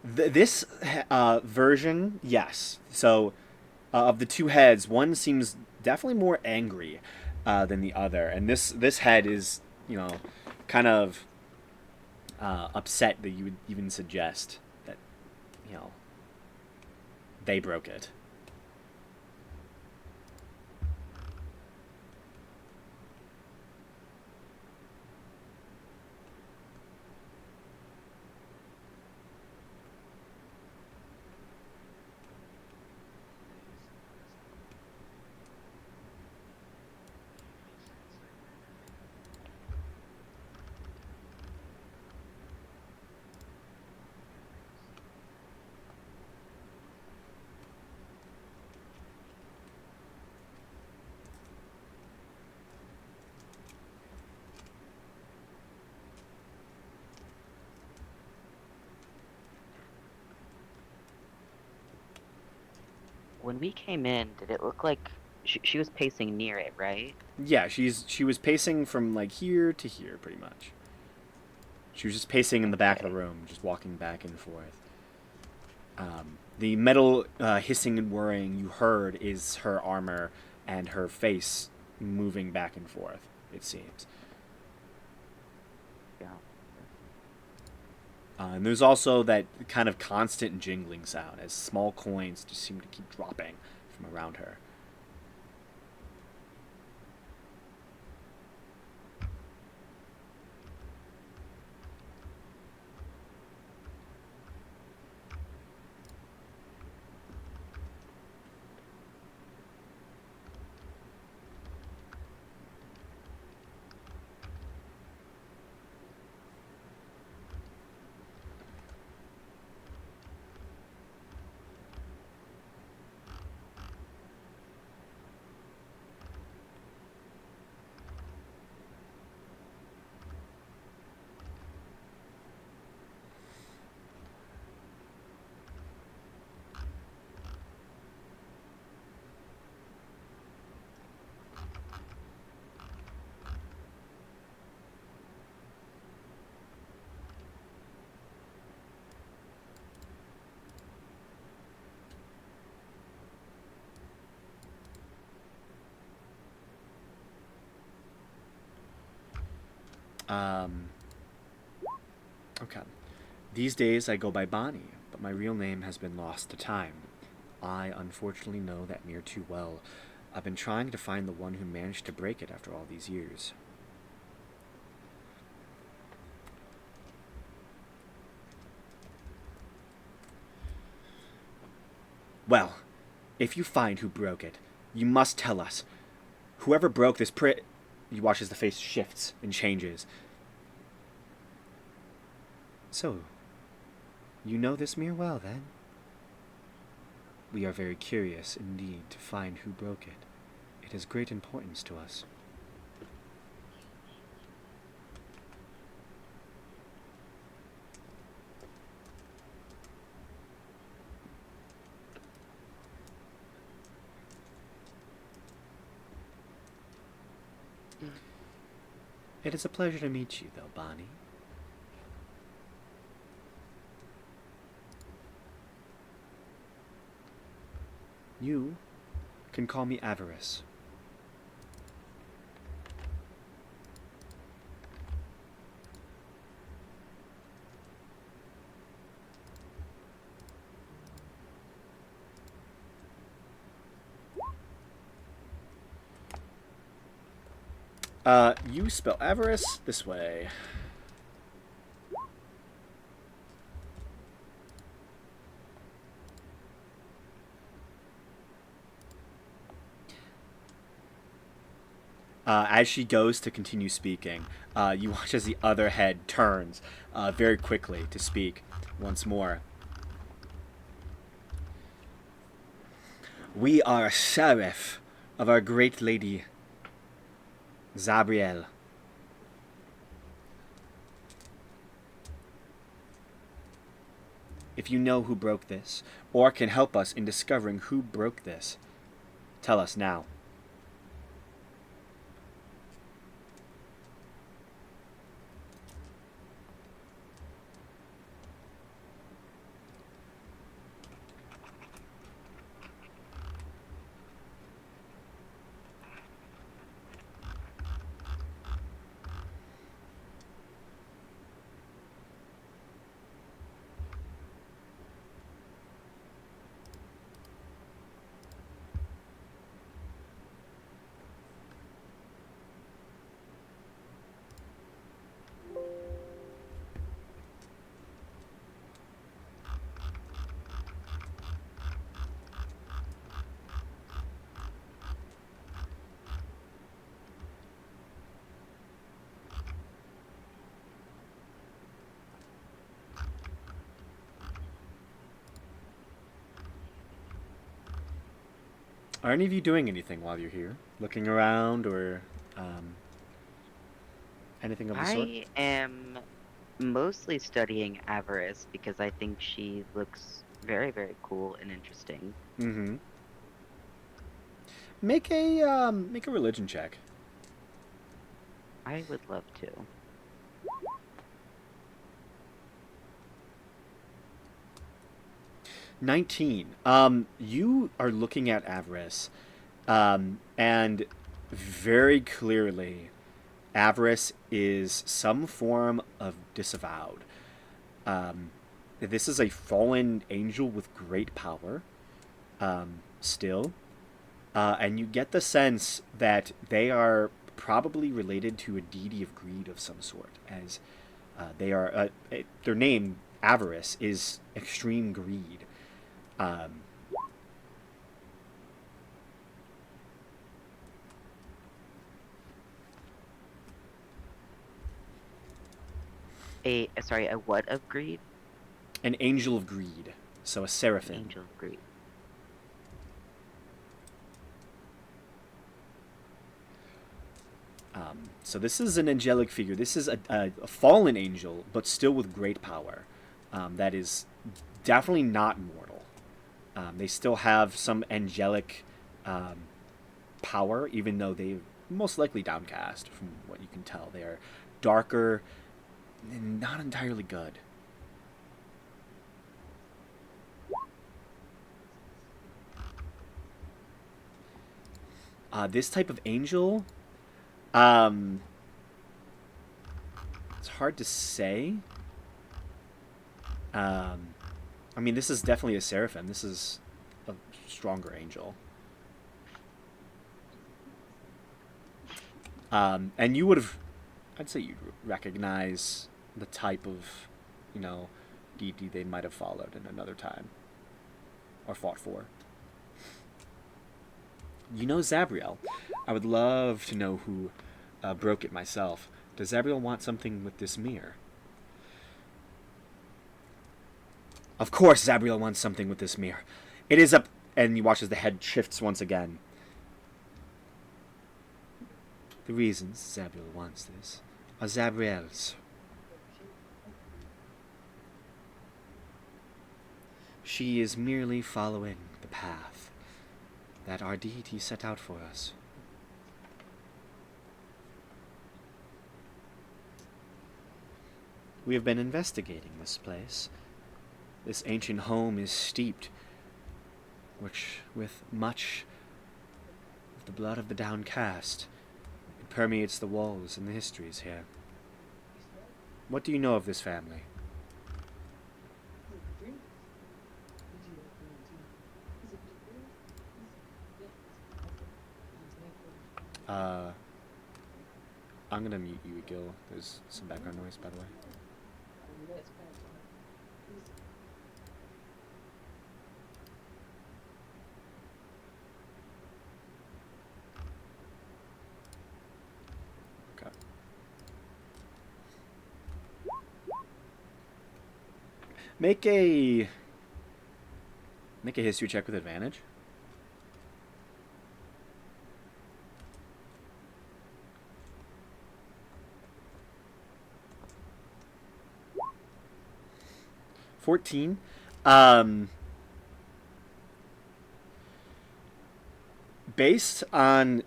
This version, yes. So, of the two heads, one seems definitely more angry than the other, and this head is, kind of upset that you would even suggest that, you know, they broke it. When we came in, did it look like she was pacing near it, right? Yeah, she was pacing from like here to here, pretty much. She was just pacing in the back of the room, just walking back and forth. The metal hissing and whirring you heard is her armor and her face moving back and forth, it seems. Yeah. And there's also that kind of constant jingling sound as small coins just seem to keep dropping from around her. Okay. These days I go by Bonnie, but my real name has been lost to time. I unfortunately know that mirror too well. I've been trying to find the one who managed to break it after all these years. Well, if you find who broke it, you must tell us. Whoever broke this You watch as the face shifts and changes. So, you know this mirror well, then? We are very curious indeed to find who broke it. It has great importance to us. It is a pleasure to meet you, though, Bonnie. You can call me Avarice. You spell avarice this way. As she goes to continue speaking, you watch as the other head turns very quickly to speak once more. We are sheriff of our great lady, Zabriel. If you know who broke this, or can help us in discovering who broke this, tell us now. Are any of you doing anything while you're here? Looking around or anything of the sort? I am mostly studying Avarice because I think she looks very, very cool and interesting. Mm-hmm. Make a religion check. I would love to. 19. You are looking at Avarice, and very clearly, Avarice is some form of disavowed. Um, this is a fallen angel with great power, still. And you get the sense that they are probably related to a deity of greed of some sort, as they are. Their name, Avarice, is extreme greed. Um, Sorry, a what of greed? an angel of greed, so a seraphim. Angel of greed. So this is an angelic figure. This is a fallen angel, but still with great power. That is definitely not mortal. They still have some angelic power, even though they're most likely downcast, from what you can tell. They are darker and not entirely good. This type of angel, it's hard to say. I mean, this is definitely a seraphim. This is a stronger angel. And you would have, I'd say you'd recognize the type of, deity they might have followed in another time or fought for. You know Zabriel. I would love to know who broke it myself. Does Zabriel want something with this mirror? Of course Zabriel wants something with this mirror. It is up... And you watch as the head shifts once again. The reasons Zabriel wants this are Zabriel's. She is merely following the path that our deity set out for us. We have been investigating this place. This ancient home is steeped with much of the blood of the downcast. It permeates the walls and the histories here. What do you know of this family? I'm gonna mute you, Gil. There's some background noise, by the way. Okay. Make a history check with advantage. $14. Based on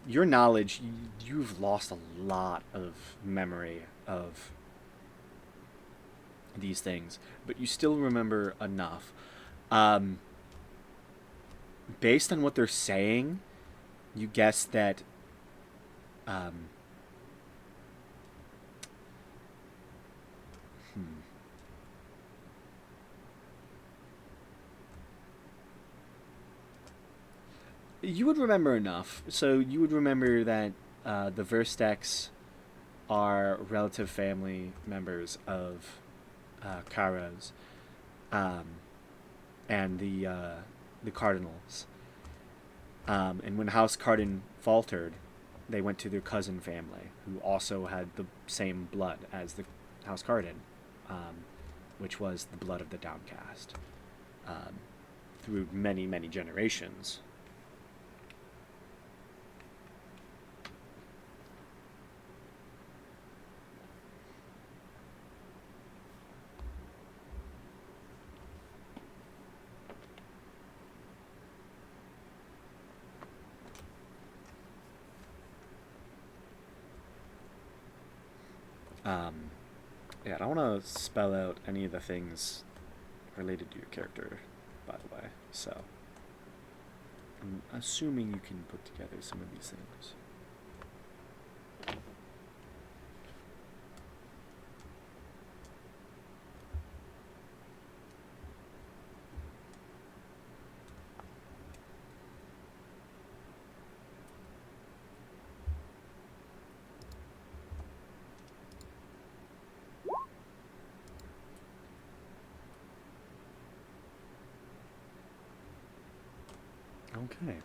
your knowledge, you've lost a lot of memory of these things, but you still remember enough. Based on what they're saying, you guess that you would remember enough. So you would remember that the Verstex are relative family members of Kairos, and the Cardinals. And when House Cardin faltered, they went to their cousin family, who also had the same blood as the House Cardin, which was the blood of the downcast, through many, many generations. Yeah, I don't want to spell out any of the things related to your character, by the way. So I'm assuming you can put together some of these things. Okay.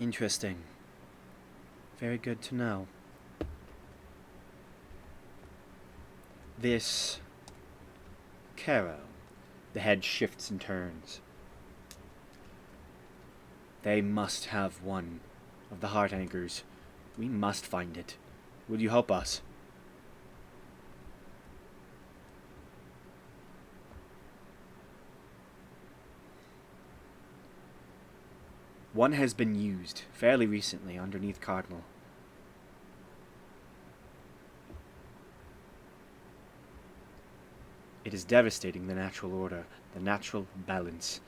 Interesting. Very good to know. This Caro, the head shifts and turns. They must have one of the heart anchors. We must find it. Will you help us? One has been used fairly recently underneath Cardinal. It is devastating the natural order, the natural balance.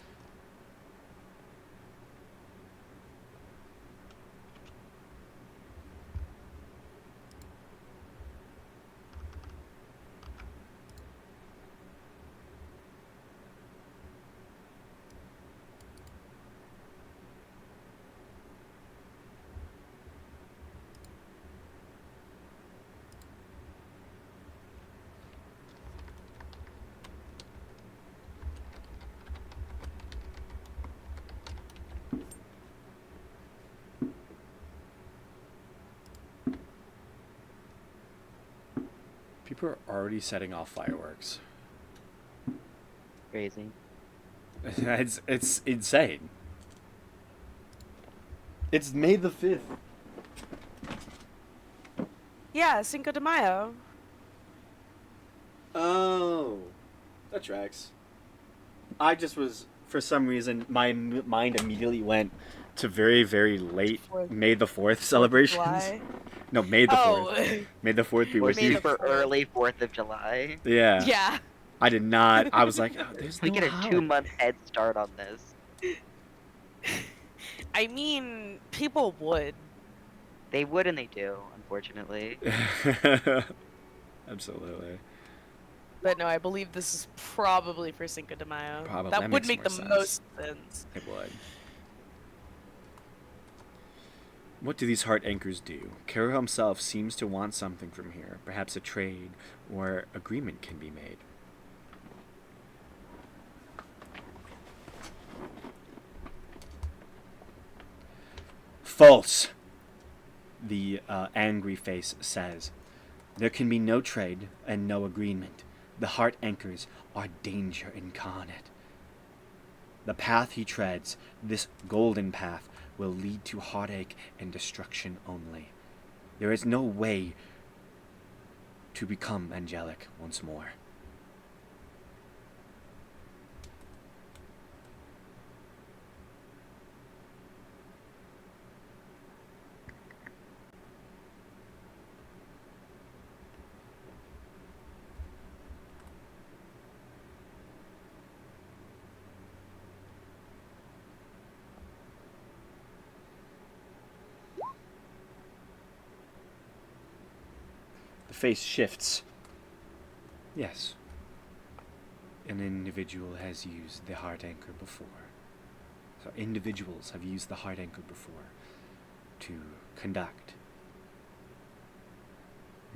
People are already setting off fireworks. Crazy. It's insane. It's May the 5th. Yeah, Cinco de Mayo. Oh, that tracks. I just was, for some reason, my mind immediately went to very, very late Fourth- May the 4th celebrations. July. No, May the 4th. Oh, May the 4th be Or with you. super early 4th of July. Yeah. yeah. I did not. I was like, oh, there's We no get a holiday. 2-month head start on this. I mean, people would. They would and they do, unfortunately. Absolutely. But no, I believe this is probably for Cinco de Mayo. Probably. That That would makes make more the sense. most sense. It would. What do these heart anchors do? Caro himself seems to want something from here. Perhaps a trade or agreement can be made. False, the angry face says. There can be no trade and no agreement. The heart anchors are danger incarnate. The path he treads, this golden path, will lead to heartache and destruction only. There is no way to become angelic once more. The face shifts. Yes. An individual has used the heart anchor before. So individuals have used the heart anchor before to conduct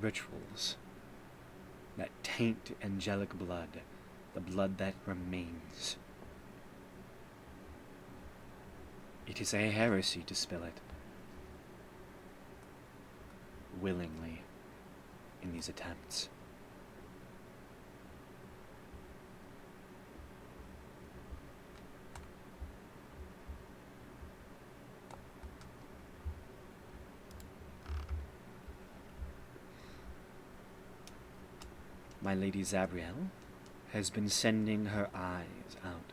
rituals that taint angelic blood, the blood that remains. It is a heresy to spill it willingly in these attempts. my Lady Zabriel has been sending her eyes out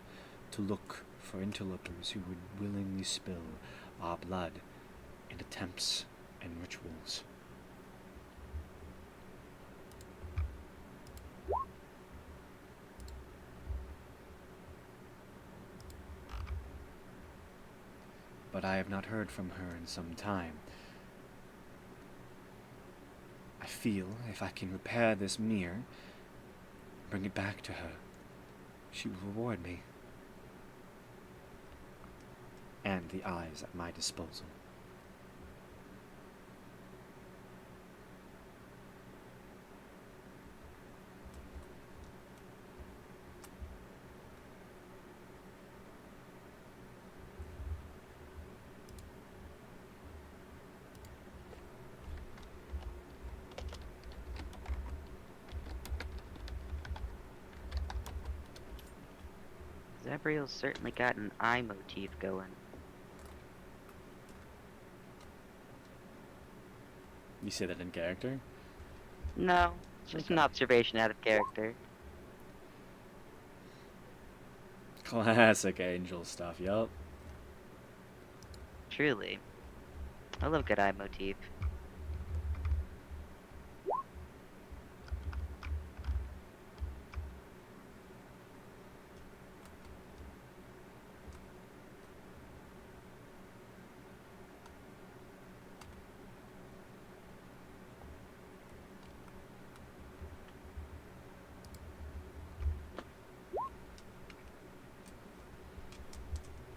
to look for interlopers who would willingly spill our blood in attempts and rituals. But I have not heard from her in some time. I feel if I can repair this mirror, bring it back to her, she will reward me. And the eyes at my disposal. Zabriel's certainly got an eye motif going. You say that in character? No, it's just an Okay. observation out of character. Classic Angel stuff, yup. Truly. I love good eye motif.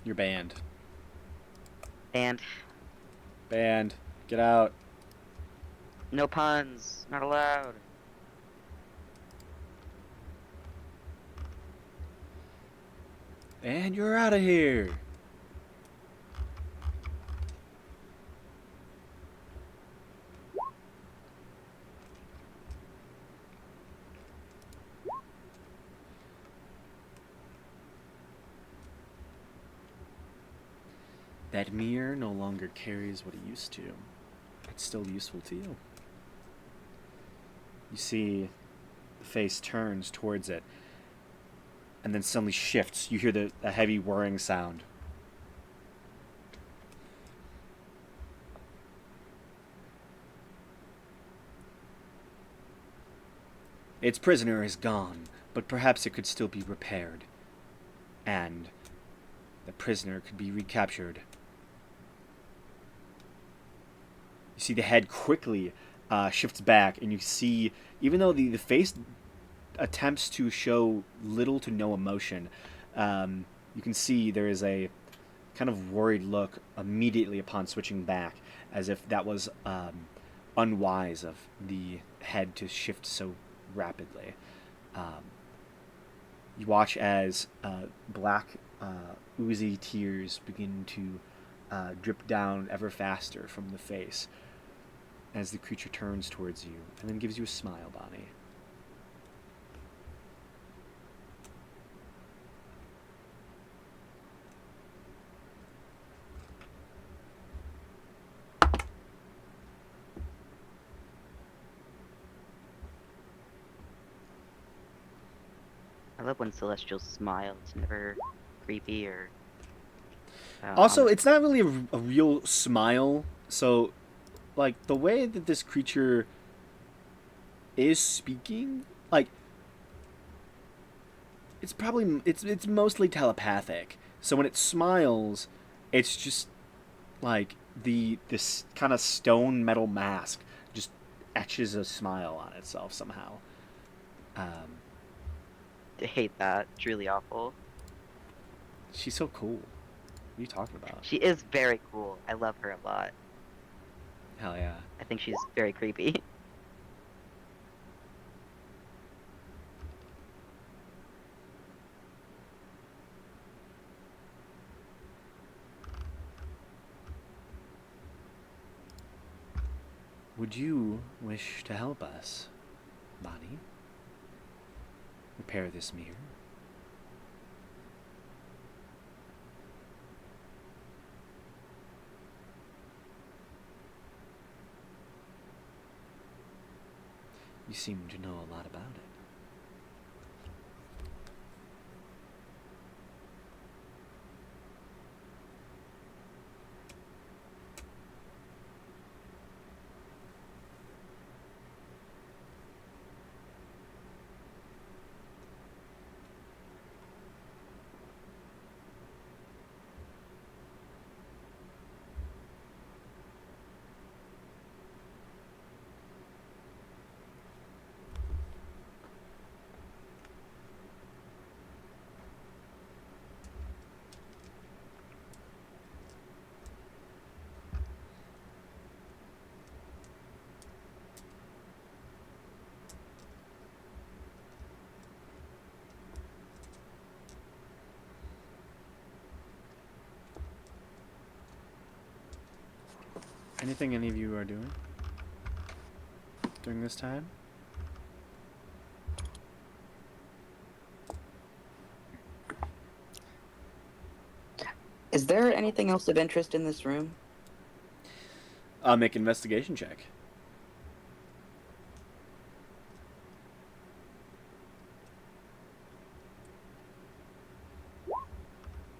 You're banned. And Banned. Get out. no puns, not allowed. And you're out of here. That mirror no longer carries what it used to. It's still useful to you. You see the face turns towards it and then suddenly shifts. You hear a heavy whirring sound. Its prisoner is gone, but perhaps it could still be repaired. And the prisoner could be recaptured. You see the head quickly shifts back, and you see, even though the face attempts to show little to no emotion, you can see there is a kind of worried look immediately upon switching back, as if that was unwise of the head to shift so rapidly. You watch as black, oozy tears begin to drip down ever faster from the face as the creature turns towards you and then gives you a smile, Bonnie. I love when Celestials smile. It's never creepy or. Also, it's not really a real smile. So, like, the way that this creature is speaking, like, it's mostly telepathic. So when it smiles, it's just like this kind of stone metal mask just etches a smile on itself somehow. I hate that. It's really awful. She's so cool. What are you talking about? She is very cool. I love her a lot. Hell yeah. I think she's very creepy. Would you wish to help us, Bonnie? Repair this mirror? You seem to know a lot about it. anything any of you are doing during this time? Is there anything else of interest in this room? Make an investigation check.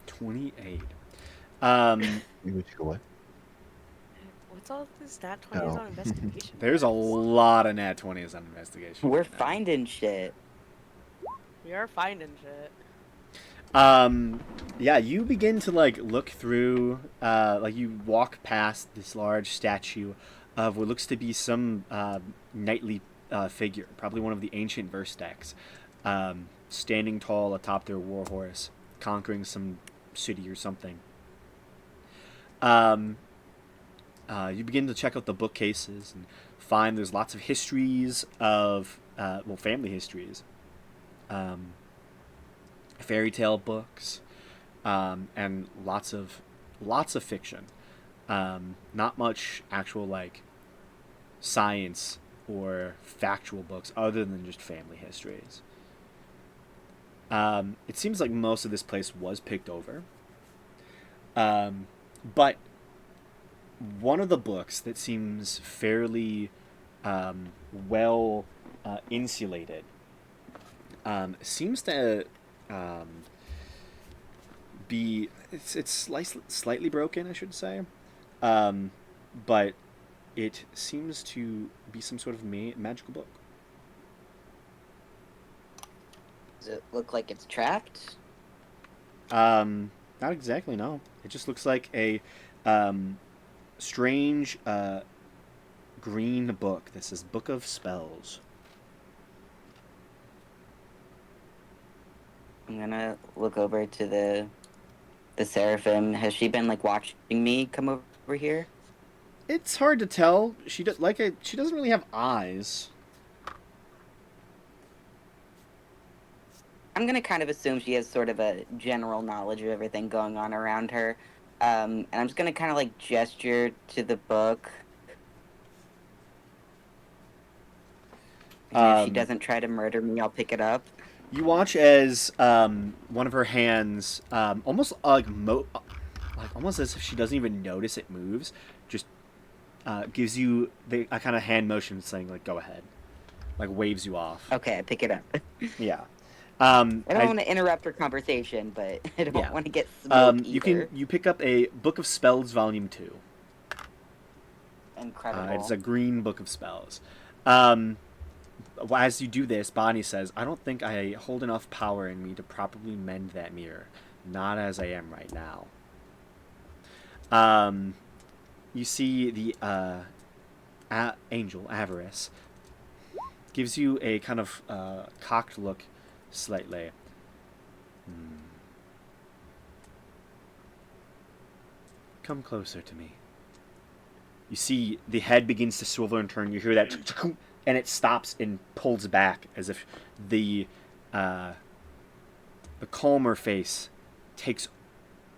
$28. Which go what? What's all this nat 20s Oh. on investigation? There's a lot of nat 20s on investigation. We're right now. finding shit. We are finding shit. Yeah, you begin to like look through, like you walk past this large statue of what looks to be some knightly figure, probably one of the ancient Verstex, standing tall atop their war horse, conquering some city or something. You begin to check out the bookcases and find there's lots of histories of, family histories. Fairy tale books, and lots of fiction. Not much actual like science or factual books other than just family histories. It seems like most of this place was picked over. But one of the books that seems fairly well insulated seems to be it's slightly broken, I should say, but it seems to be some sort of magical book. Does it look like it's trapped? Not exactly. No, it just looks like a strange green book that says "Book of Spells." I'm gonna look over to the Seraphim. Has she been like watching me come over here? It's hard to tell. She doesn't really have eyes. I'm gonna kind of assume she has sort of a general knowledge of everything going on around her. And I'm just gonna kind of like gesture to the book. And if she doesn't try to murder me, I'll pick it up. You watch as one of her hands, almost almost as if she doesn't even notice it moves, just gives you a kind of hand motion saying like "Go ahead," like waves you off. Okay, I pick it up. Yeah. I don't want to interrupt her conversation, but I don't want to get smoked either. You pick up a Book of Spells, Volume 2. Incredible. It's a green Book of Spells. As you do this, Bonnie says, "I don't think I hold enough power in me to properly mend that mirror. Not as I am right now." You see the angel, Avarice, gives you a kind of cocked look slightly. Come closer to me. You see the head begins to swivel and turn. You hear that, and it stops and pulls back as if the calmer face takes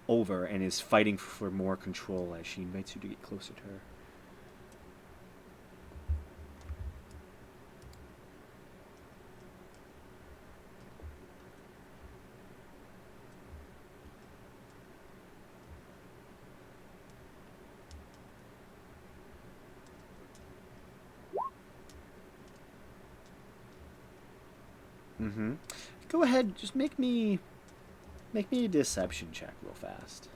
over and is fighting for more control as she invites you to get closer to her. Go ahead, just make me a deception check real fast.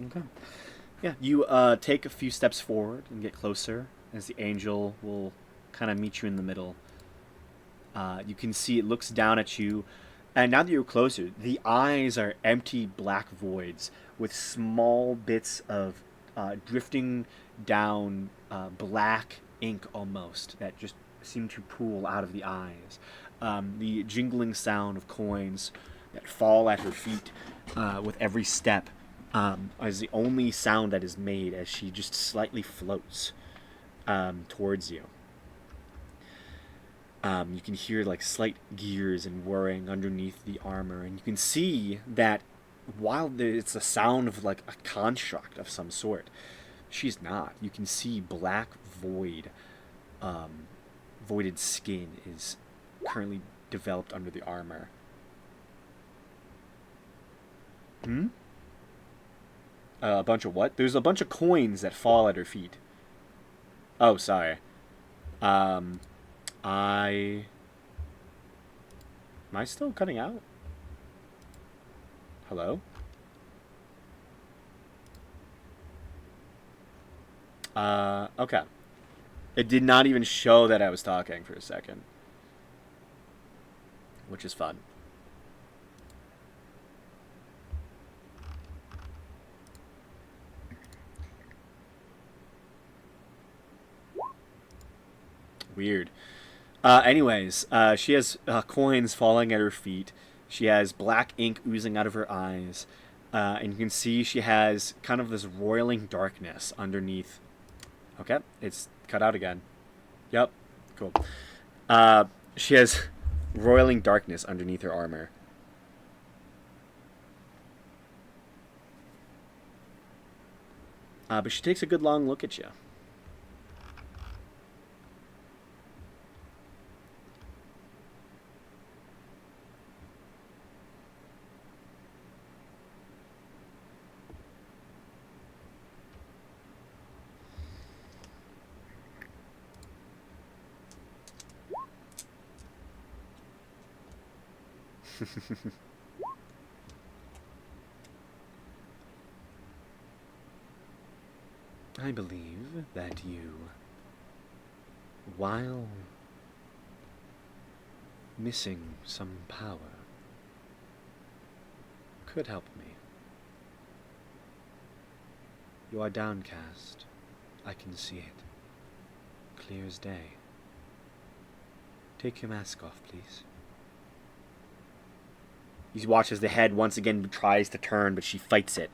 Okay. Yeah, you take a few steps forward and get closer as the angel will kind of meet you in the middle. You can see it looks down at you, and now that you're closer, the eyes are empty black voids with small bits of drifting down black ink almost that just seem to pool out of the eyes. The jingling sound of coins that fall at her feet with every step is the only sound that is made as she just slightly floats towards you. You can hear like slight gears and whirring underneath the armor, and you can see that while it's a sound of like a construct of some sort, she's not. You can see black void, voided skin is currently developed under the armor. A bunch of what? There's a bunch of coins that fall at her feet. Oh, sorry. Am I still cutting out? Hello? Okay. It did not even show that I was talking for a second. Which is fun. Weird. Anyways, she has coins falling at her feet. She has black ink oozing out of her eyes. And you can see she has kind of this roiling darkness underneath. Okay, it's cut out again. Yep, cool. She has roiling darkness underneath her armor. But she takes a good long look at you. I believe that you, while missing some power, could help me. You are downcast. I can see it. Clear as day. Take your mask off, please. You watch as the head once again tries to turn, but she fights it,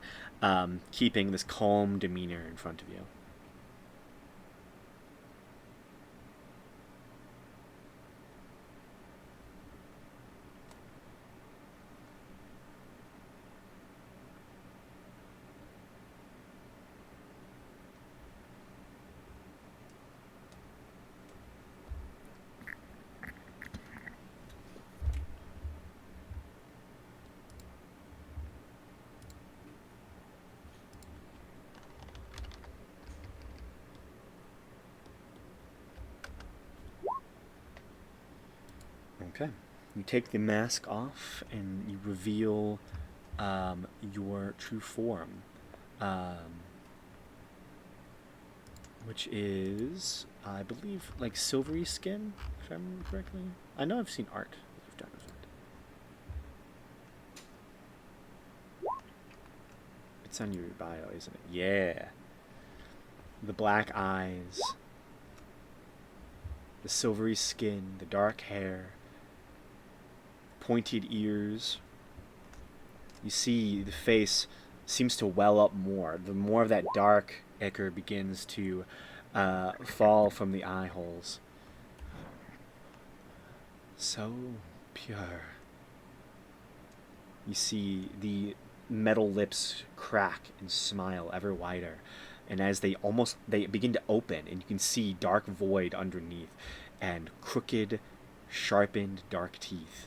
keeping this calm demeanor in front of you. Okay. You take the mask off and you reveal your true form, which is, I believe, like silvery skin, if I remember correctly. I know I've seen art that you've done of it. It's on your bio, isn't it? Yeah. The black eyes, the silvery skin, the dark hair, pointed ears. You see the face seems to well up more. The more of that dark ichor begins to fall from the eye holes. So pure. You see the metal lips crack and smile ever wider. And as they begin to open, and you can see dark void underneath and crooked, sharpened dark teeth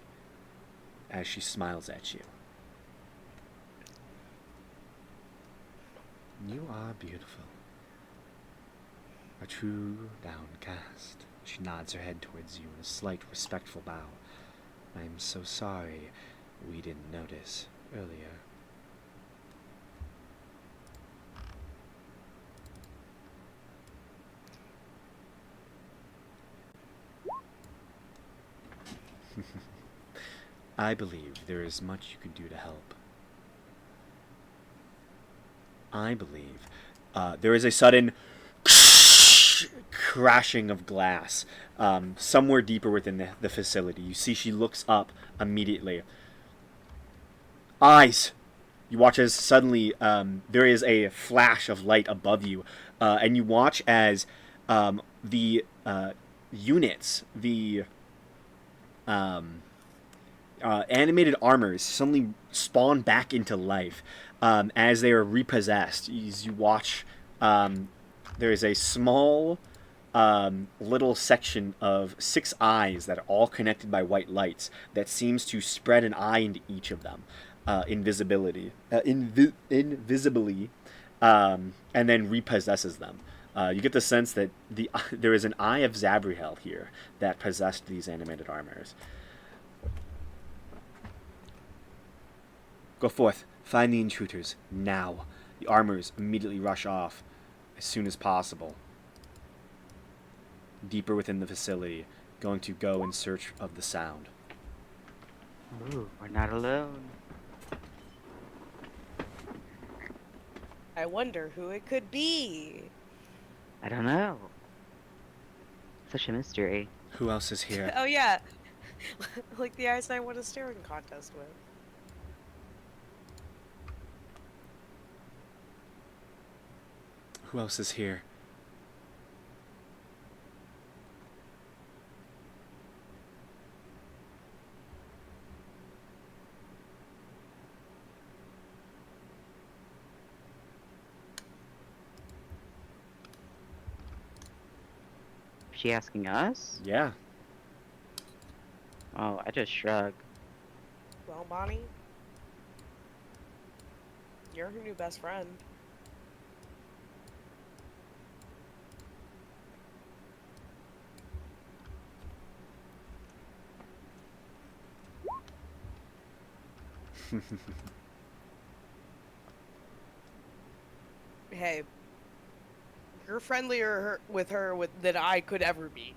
as she smiles at you. You are beautiful. A true downcast. She nods her head towards you in a slight respectful bow. I am so sorry we didn't notice earlier. I believe there is much you could do to help. I believe there is a sudden crashing of glass somewhere deeper within the facility. You see she looks up immediately. Eyes! You watch as suddenly there is a flash of light above you, and you watch as the units, the animated armors suddenly spawn back into life as they are repossessed. As you watch, there is a small little section of 6 eyes that are all connected by white lights that seems to spread an eye into each of them, invisibly, and then repossesses them. You get the sense that there is an eye of Zabriel here that possessed these animated armors. Go forth, find the intruders, now. The armors immediately rush off as soon as possible. Deeper within the facility, going to go in search of the sound. Ooh, we're not alone. I wonder who it could be. I don't know. Such a mystery. Who else is here? Oh yeah, like the eyes I won a staring contest with. Who else is here? Is she asking us? Yeah. Oh, I just shrug. Well, Bonnie, you're her new best friend. Hey, you're friendlier with her than I could ever be.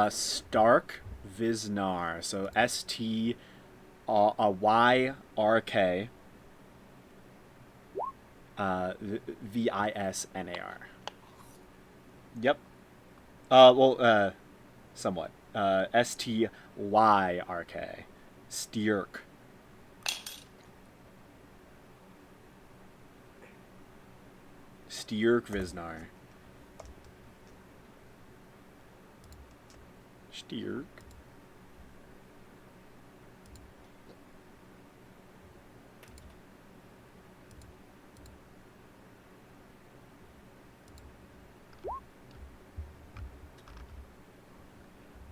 Stark Visnar. So STYRK VISNAR. Yep. Somewhat. STYRK. Stierk. Stierk Visnar. Stierk.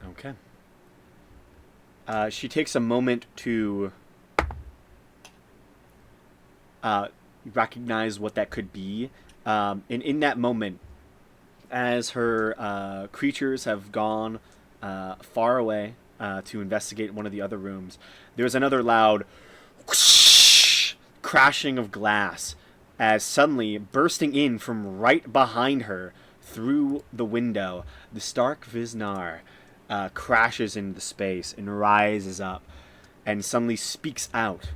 Okay. She takes a moment to recognize what that could be. And in that moment, as her creatures have gone far away to investigate one of the other rooms, there's another loud whoosh, crashing of glass as suddenly, bursting in from right behind her through the window, the Stark Visnar crashes into space and rises up and suddenly speaks out.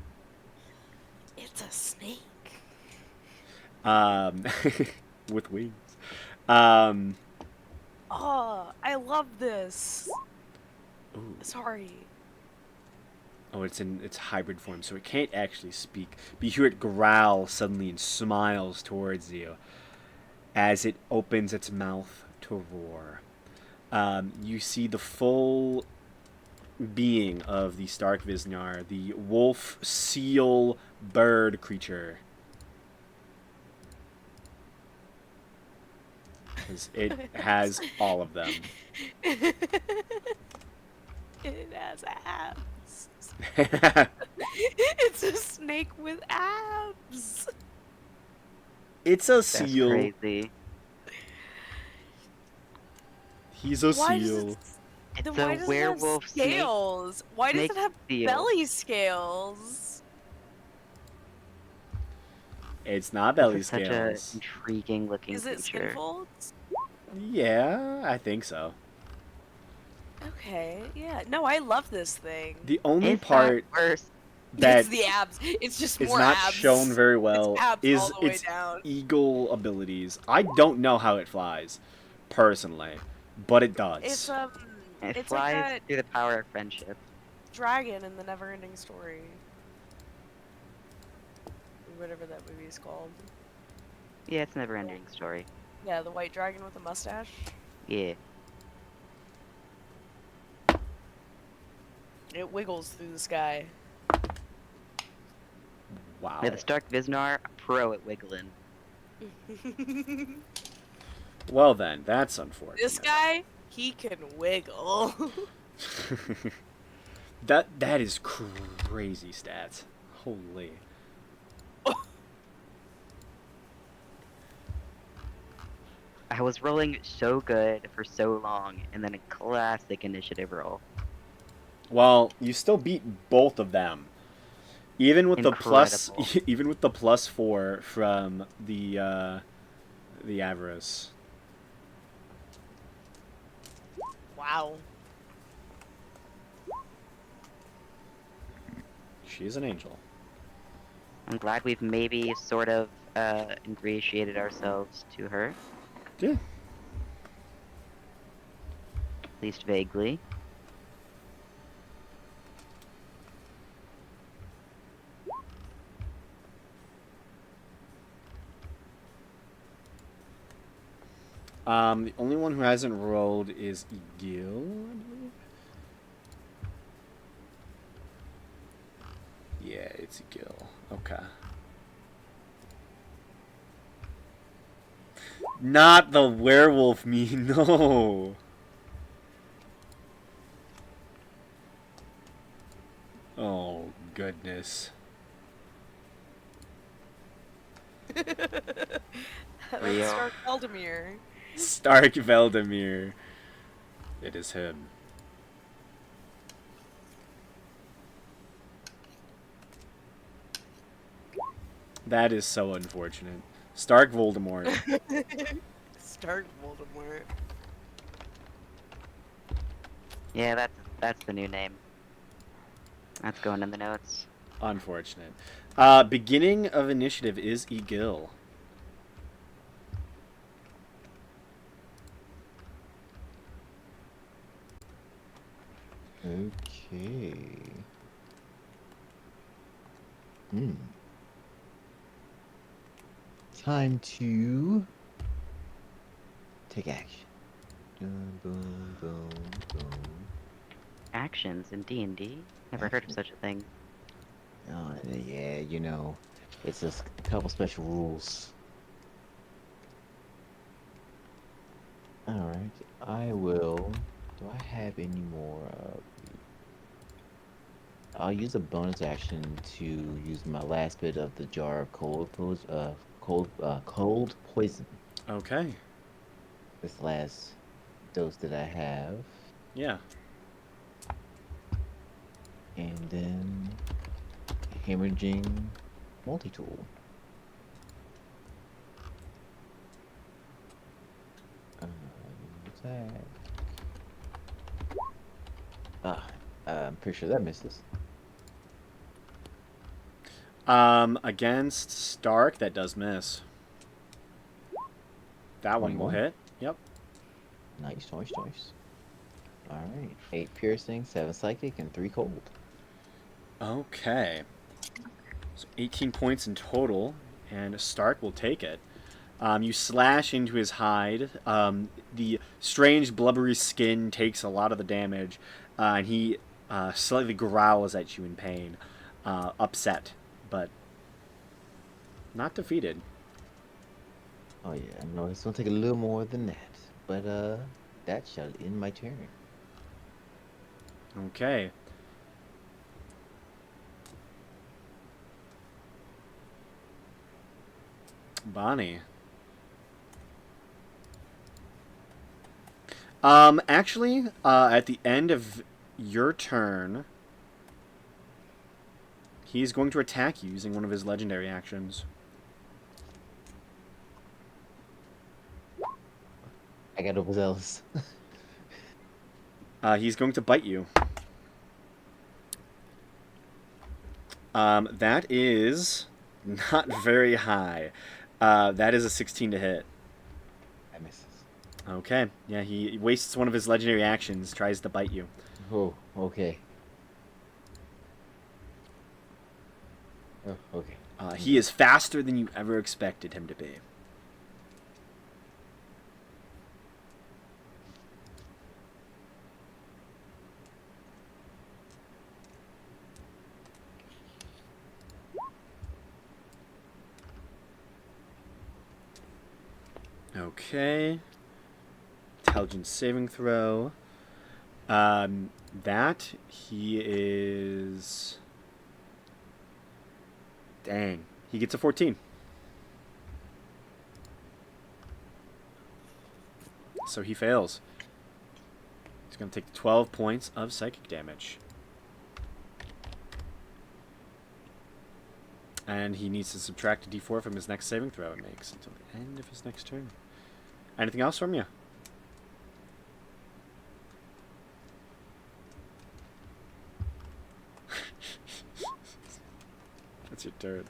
It's a snake. With wings. Oh, I love this. Ooh. Sorry. Oh, it's in its hybrid form, so it can't actually speak. But you hear it growl suddenly and smiles towards you as it opens its mouth to roar. You see the full being of the Stark Visnar, the wolf, seal, bird creature. 'Cause it has all of them. It has abs. It's a snake with abs. It's a That's seal. crazy. He's a Why does seal. it, It's then why a does werewolf it have snake. scales? Why does snake it have seal. belly scales? It's not This belly is such a scales. intriguing looking Is it skin creature. folds? Yeah, I think so. Okay, yeah. No, I love this thing. The only It's not part worse. that It's the abs. It's just is more not abs. shown very well It's abs all is the way its down. eagle abilities. I don't know how it flies, personally, but it does. It It's like flies that through the power of friendship. dragon in the Neverending Story. Whatever that movie is called. Yeah, it's a never-ending story. Yeah, the white dragon with a mustache. Yeah. It wiggles through the sky. Wow. Yeah, the Stark Viznar, pro at wiggling. Well then, that's unfortunate. This guy, he can wiggle. That is crazy stats. Holy. I was rolling so good for so long, and then a classic initiative roll. Well, you still beat both of them. Even with Incredible. even with the +4 from the Avarice. Wow. She's an angel. I'm glad we've maybe sort of ingratiated ourselves to her, Yeah. at least vaguely. The only one who hasn't rolled is Egil, I believe. Yeah, it's Egil. Okay. Not the werewolf me, no. Oh, goodness. That's Real. Stark Eldemir. Stark Veldemir. It is him. That is so unfortunate. Stark Voldemort. Stark Voldemort. Yeah, that's the new name. That's going in the notes. Unfortunate. Beginning of initiative is Egil. Okay. Hmm. Time to take action. Boom, boom, boom, boom. Actions in D&D? Never heard of such a thing. Oh, yeah, you know, it's a couple special rules. Alright, I will. Do I have any more? I'll use a bonus action to use my last bit of the jar of cold poison. Okay. This last dose that I have, Yeah. and then hemorrhaging multi-tool. Attack. I'm pretty sure that misses. Against Stark, that does miss. That one will 21. hit. Yep. Nice. Alright. 8 piercing, 7 psychic, and 3 cold. Okay. So 18 points in total, and Stark will take it. You slash into his hide. The strange blubbery skin takes a lot of the damage, and he slightly growls at you in pain, upset, but not defeated. Oh yeah, I know it's gonna take a little more than that, but that shall end my turn. Okay. Bonnie. Actually, at the end of your turn, he's going to attack you using one of his legendary actions. I got overzealous. He's going to bite you. That is not very high. That is a 16 to hit. That misses. Okay. Yeah, he wastes one of his legendary actions, tries to bite you. Oh, okay. Oh, okay. He is faster than you ever expected him to be. Okay. Intelligence saving throw. That he is. Dang. He gets a 14. So he fails. He's going to take 12 points of psychic damage. And he needs to subtract a d4 from his next saving throw it makes until the end of his next turn. Anything else from you? That's your turn.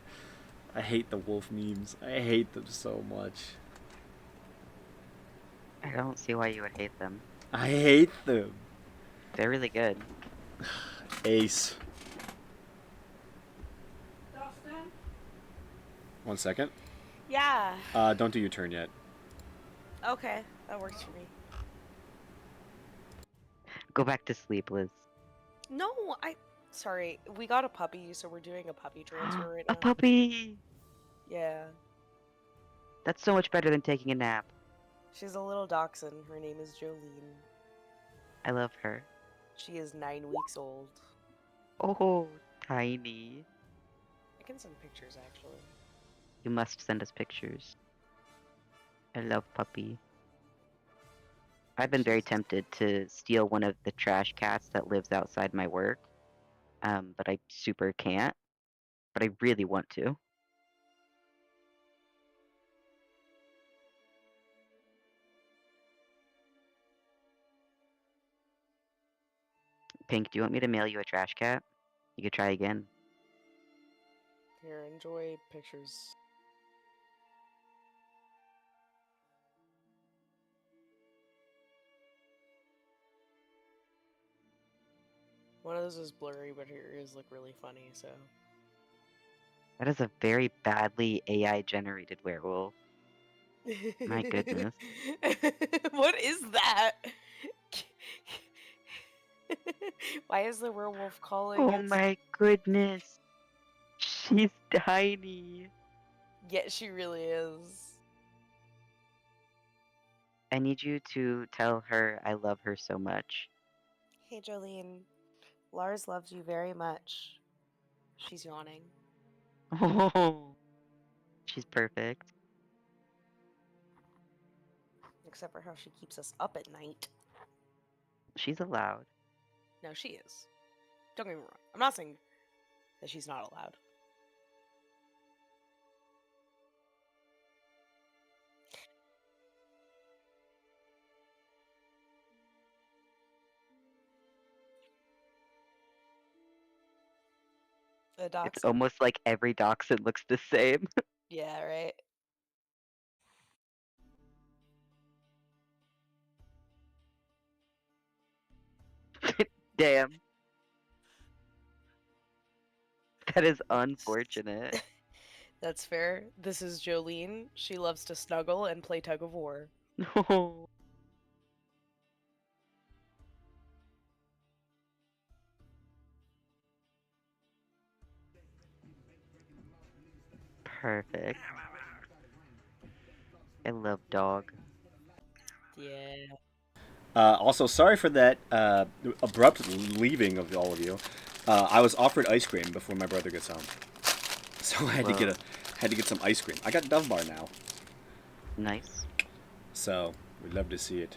I hate the wolf memes. I hate them so much. I don't see why you would hate them. I hate them. They're really good. Ace. 1 second. Yeah. Don't do your turn yet. Okay, that works for me. Go back to sleep, Liz. No, sorry. We got a puppy, so we're doing a puppy transfer right A now. puppy! Yeah. That's so much better than taking a nap. She's a little dachshund. Her name is Jolene. I love her. She is 9 weeks old. Oh, tiny. I can send pictures, actually. You must send us pictures. I love puppy. I've been very tempted to steal one of the trash cats that lives outside my work, but I super can't. But I really want to. Pink, do you want me to mail you a trash cat? You could try again. Here, enjoy pictures. One of those is blurry, but her ears look really funny, so. That is a very badly AI generated werewolf. My goodness. What is that? Why is the werewolf calling? Oh my goodness. She's tiny. Yeah, she really is. I need you to tell her I love her so much. Hey, Jolene. Lars loves you very much. She's yawning. Oh, she's perfect. Except for how she keeps us up at night. She's allowed. No, she is. Don't get me wrong. I'm not saying that she's not allowed. The It's dachshund? almost like every dachshund looks the same. Yeah, right? Damn. That is unfortunate. That's fair. This is Jolene. She loves to snuggle and play tug of war. No. Perfect. I love dog. Yeah. Also, sorry for that abrupt leaving of all of you. I was offered ice cream before my brother gets home, so I had to get some ice cream. I got Dove Bar now, Nice. so we'd love to see it.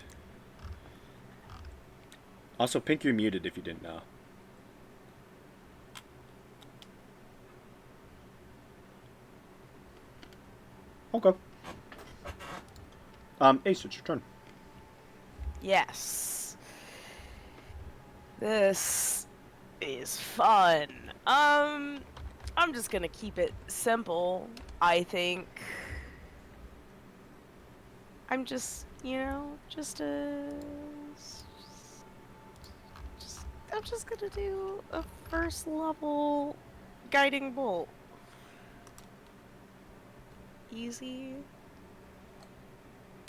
Also, Pink, you're muted if you didn't know. Okay. Ace, it's your turn. Yes. This is fun. I'm just gonna keep it simple. I think I'm just, I'm just gonna do a first level guiding bolt. Easy.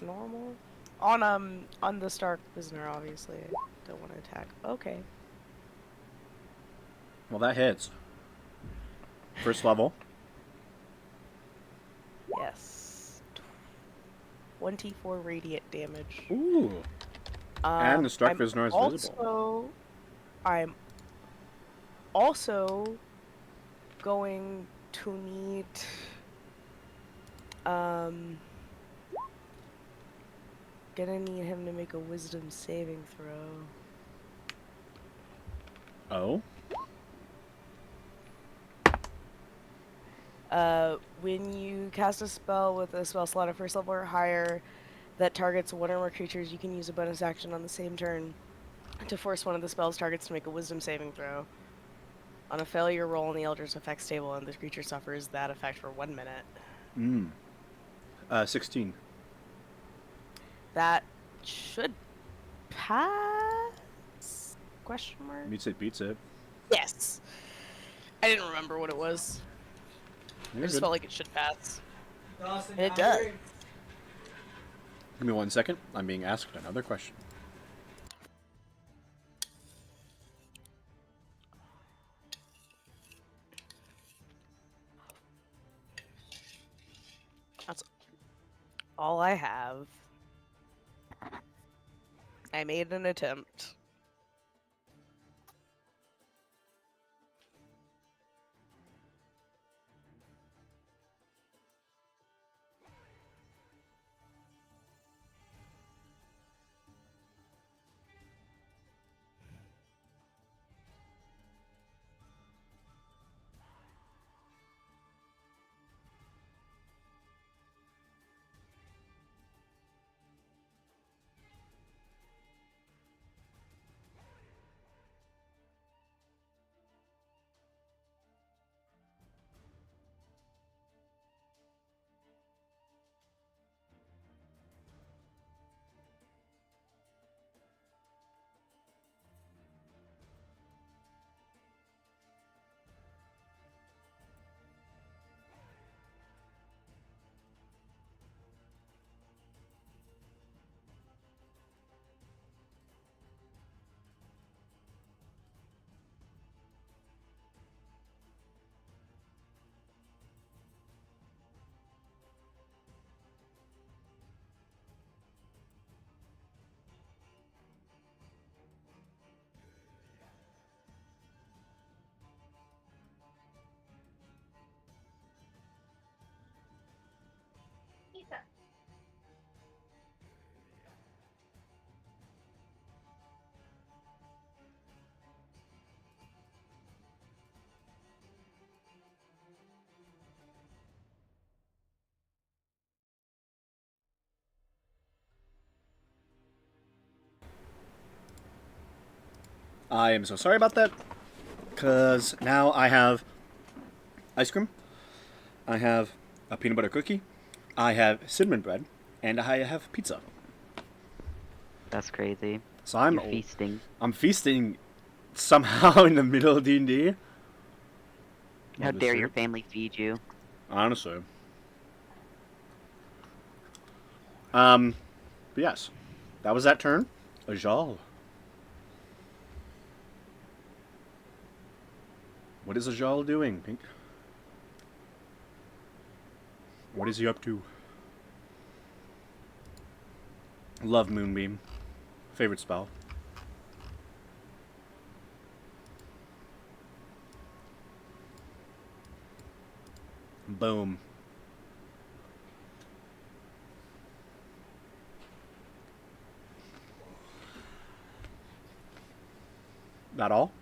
Normal. On the Stark prisoner, obviously. I don't want to attack. Okay. Well, that hits. First level. Yes. 24 radiant damage. Ooh. And the Stark prisoner is visible. I'm also going to need gonna need him to make a wisdom saving throw. Oh? When you cast a spell with a spell slot of first level or higher that targets one or more creatures, you can use a bonus action on the same turn to force one of the spell's targets to make a wisdom saving throw. On a failure, roll in the Eldritch effects table, and the creature suffers that effect for 1 minute. 16. That should pass? Question mark? Beats it, beats it. Yes. I didn't remember what it was. I just felt like it should pass. And it does. Give me 1 second. I'm being asked another question. That's all I have. I made an attempt. I am so sorry about that, because now I have ice cream, I have a peanut butter cookie, I have cinnamon bread, and I have pizza. That's crazy. So I'm You're feasting. I'm feasting somehow in the middle of D&D. How dare your family feed you? Honestly. But yes, that was that turn. Ajal. What is Ajal doing, Pink? What is he up to? Love Moonbeam. Favorite spell. Boom. That all?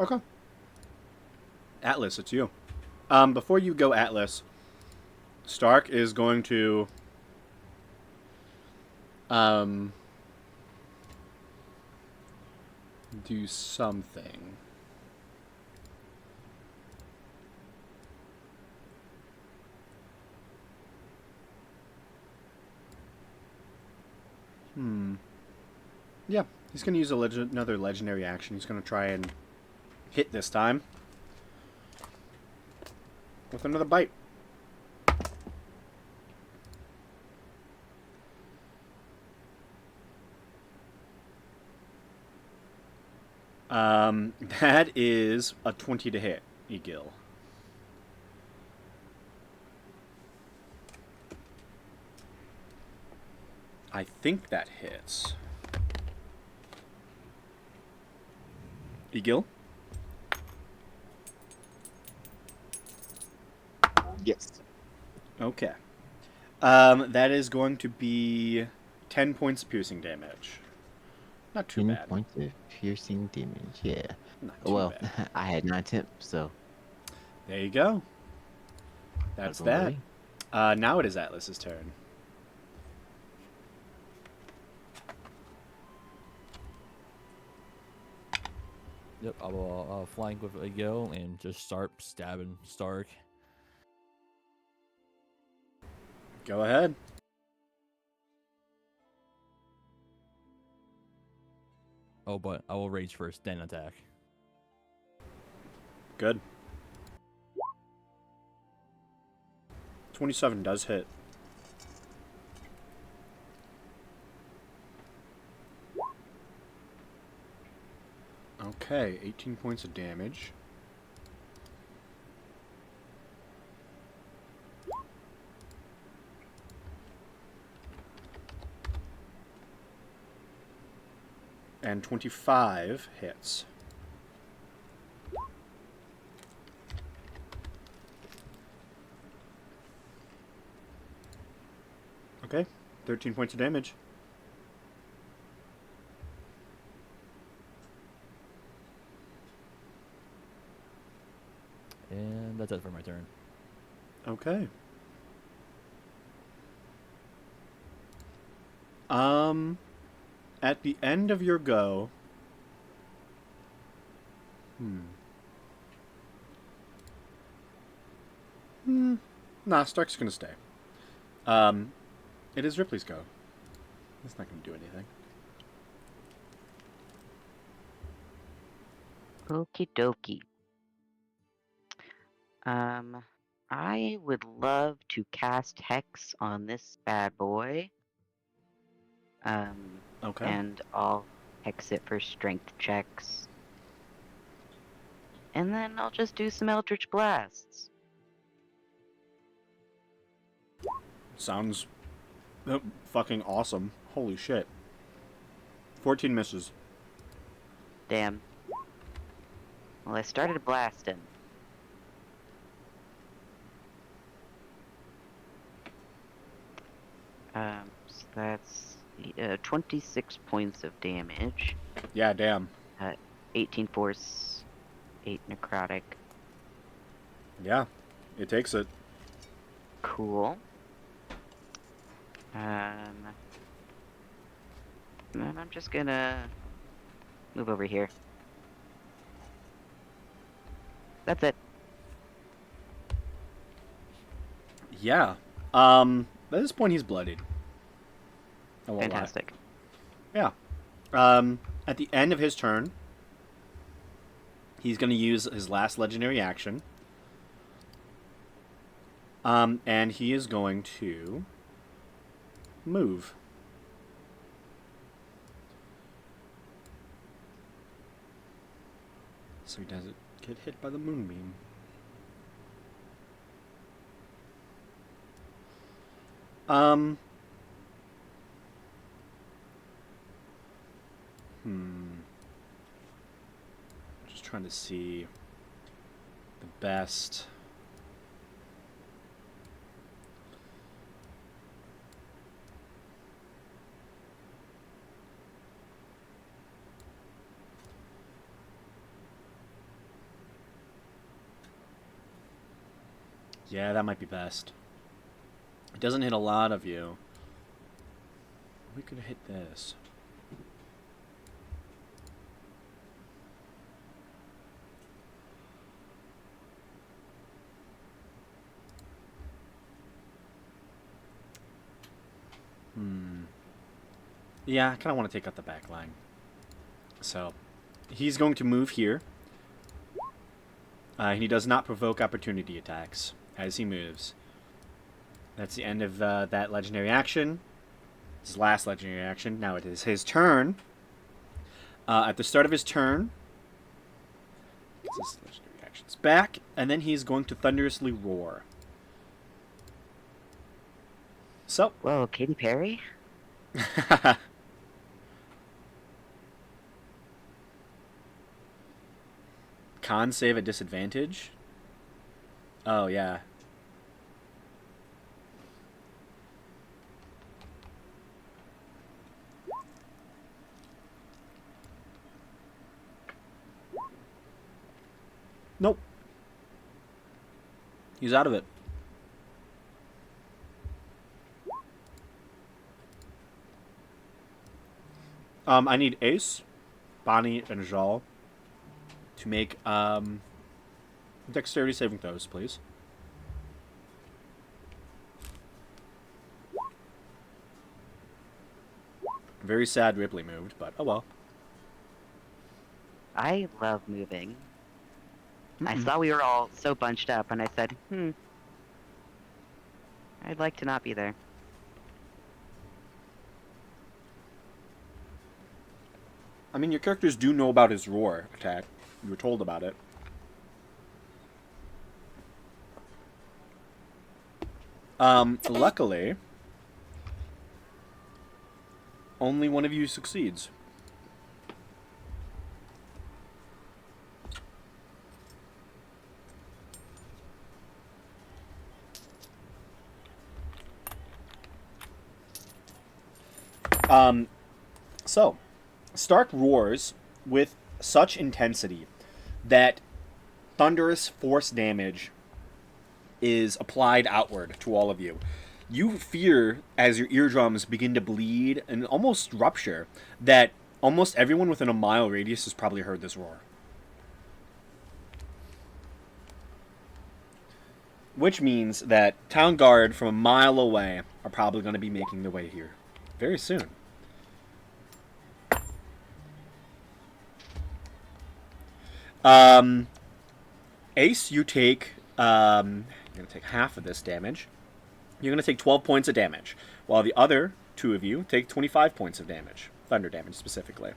Okay. Atlas, it's you. Before you go, Atlas, Stark is going to do something. Yeah, he's going to use another legendary action. He's going to try and hit this time with another bite. That is a 20 to hit, Egil. I think that hits. Egil? Yes. Okay. That is going to be 10 points of piercing damage. Not too 10 bad. points of piercing damage. Yeah. Not too Well, bad. I had 9 attempts, so There you go. That's Don't that. worry. Now it is Atlas's turn. Yep, I will flank with a go and just start stabbing Stark. Go ahead. Oh, but I will rage first, then attack. Good. 27 does hit. Okay, 18 points of damage. And 25 hits. Okay, 13 points of damage. And that's it for my turn. Okay. At the end of your go... Nah, Stark's gonna stay. It is Ripley's go. It's not gonna do anything. Okie dokie. I would love to cast Hex on this bad boy. Okay. And I'll hex it for strength checks. And then I'll just do some Eldritch Blasts. Sounds fucking awesome. Holy shit. 14 misses. Damn. Well, I started blasting. So that's 26 points of damage. Yeah, damn. 18 force, 8 necrotic. Yeah, it takes it. Cool. And I'm just gonna move over here. That's it. Yeah. At this point, he's bloodied. I won't lie. Fantastic. Yeah. At the end of his turn, he's going to use his last legendary action. And he is going to move. So he doesn't get hit by the moonbeam. Just trying to see the best. Yeah, that might be best. It doesn't hit a lot of you. We could hit this. Yeah, I kind of want to take out the back line. So, he's going to move here. He does not provoke opportunity attacks as he moves. That's the end of that legendary action. His last legendary action. Now it is his turn. At the start of his turn, gets his legendary actions back, and then he's going to thunderously roar. So, Whoa, Katy Perry? con save at disadvantage. Oh yeah. Nope. He's out of it. I need Ace, Bonnie, and Jal to make dexterity saving throws, please. Very sad Ripley moved, but oh well. I love moving. I Mm-mm. saw we were all so bunched up, and I said, I'd like to not be there. I mean, your characters do know about his roar attack. You were told about it. Luckily, only one of you succeeds. So, Stark roars with such intensity that thunderous force damage is applied outward to all of you. You fear, as your eardrums begin to bleed and almost rupture, that almost everyone within a mile radius has probably heard this roar. Which means that Town Guard from a mile away are probably going to be making their way here very soon. Ace, you take you're going to take half of this damage. You're going to take 12 points of damage, while the other two of you take 25 points of damage. Thunder damage, specifically.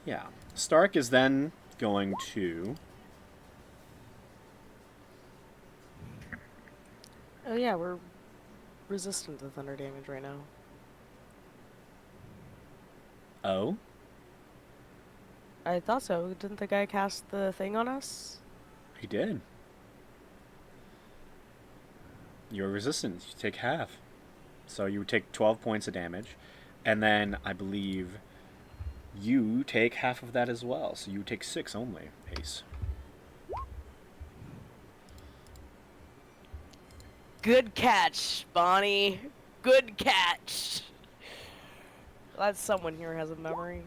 Yeah. Stark is then going to... Oh yeah, we're resistant to thunder damage right now. Oh? I thought so. Didn't the guy cast the thing on us? He did. You're resistant. You take half. So you would take 12 points of damage. And then, I believe, you take half of that as well. So you take 6 only, Ace. Good catch, Bonnie. Good catch. Glad someone here has a memory.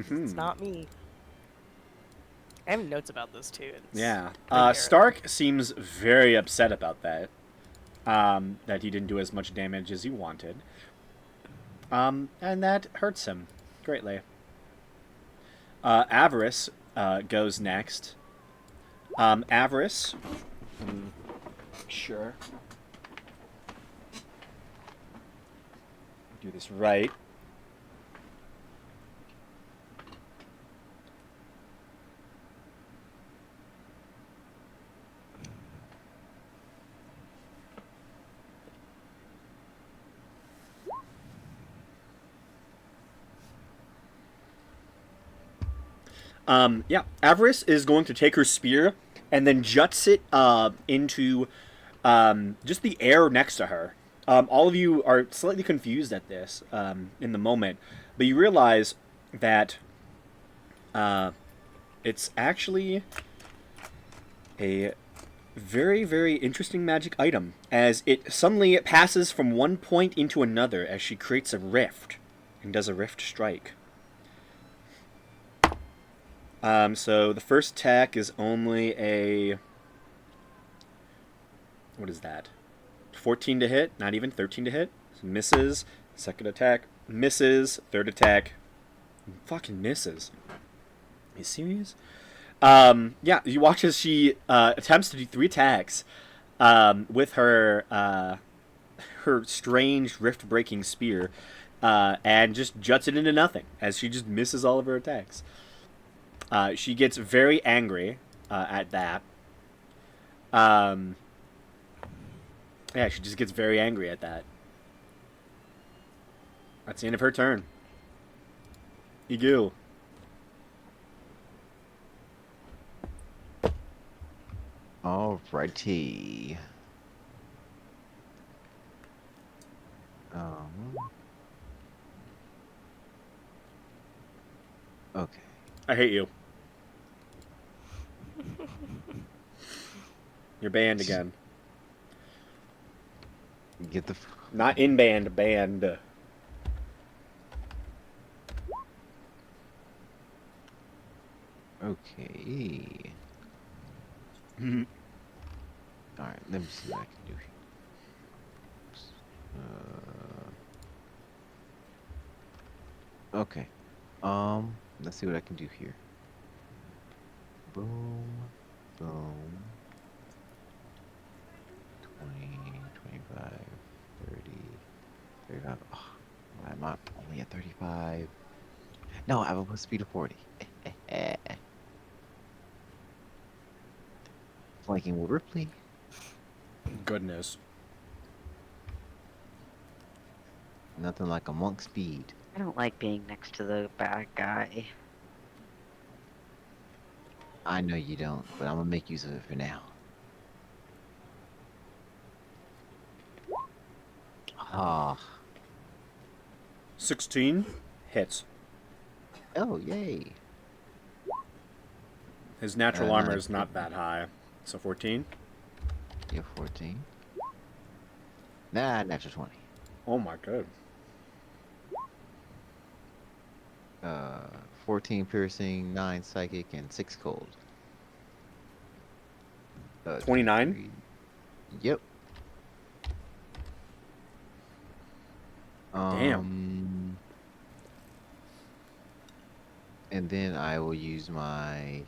It's not me. I have notes about this too. Yeah. pretty Stark seems very upset about that. That he didn't do as much damage as he wanted. And that hurts him greatly. Avarice goes next. Avarice. Sure. Do this right. Yeah, Avarice is going to take her spear and then juts it into just the air next to her. All of you are slightly confused at this in the moment, but you realize that it's actually a very, very interesting magic item, as it suddenly passes from one point into another as she creates a rift and does a rift strike. So the first attack is only a... What is that? 14 to hit, not even 13 to hit. So misses. Second attack misses. Third attack fucking misses. Are you serious? Yeah, you watch as she attempts to do 3 attacks with her her strange rift-breaking spear, and just juts it into nothing as she just misses all of her attacks. She gets very angry at that. Yeah, she just gets very angry at that. That's the end of her turn. Egil. Alrighty. Okay. I hate you. You're banned again. Get the. Not in band, banned. Okay. Mhm. Alright, let me see what I can do here. Okay. Let's see what I can do here. Boom. Boom. 20, 25, 30, 35. Oh, why am I only at 35? No, I have a speed of 40. Flanking with Ripley. Goodness. Nothing like a monk speed. I don't like being next to the bad guy. I know you don't, but I'm gonna make use of it for now. Ah. 16 hits. Oh, yay. His natural Not armor a is not that high. So 14. Yeah, 14. Nah, natural 20. Oh my god. 14 piercing, 9 psychic, and 6 cold. 29? 23. Yep. Damn. And then I will use my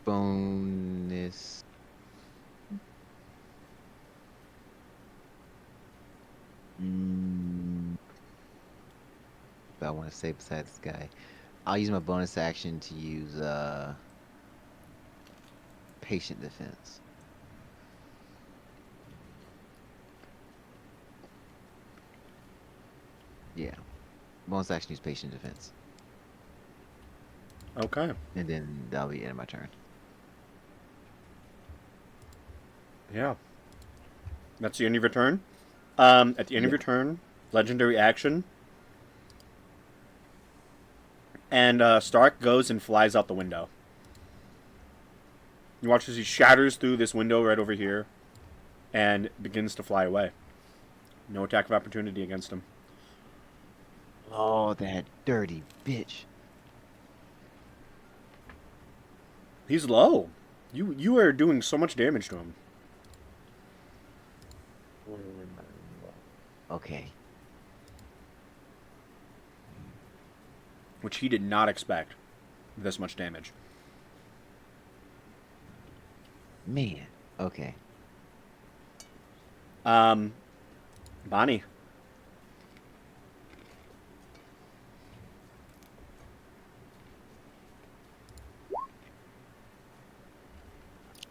bonus. But I want to say besides this guy, I'll use my bonus action to use patient defense. Yeah, bonus action use patient defense, Okay. and then that'll be the end of my turn. Yeah. That's the end of your turn. At the end of Yeah. your turn, legendary action. And Stark goes and flies out the window. You watch as he shatters through this window right over here and begins to fly away. No attack of opportunity against him. Oh, that dirty bitch! He's low. You are doing so much damage to him. Okay. Which he did not expect this much damage. Man. Okay. Bonnie.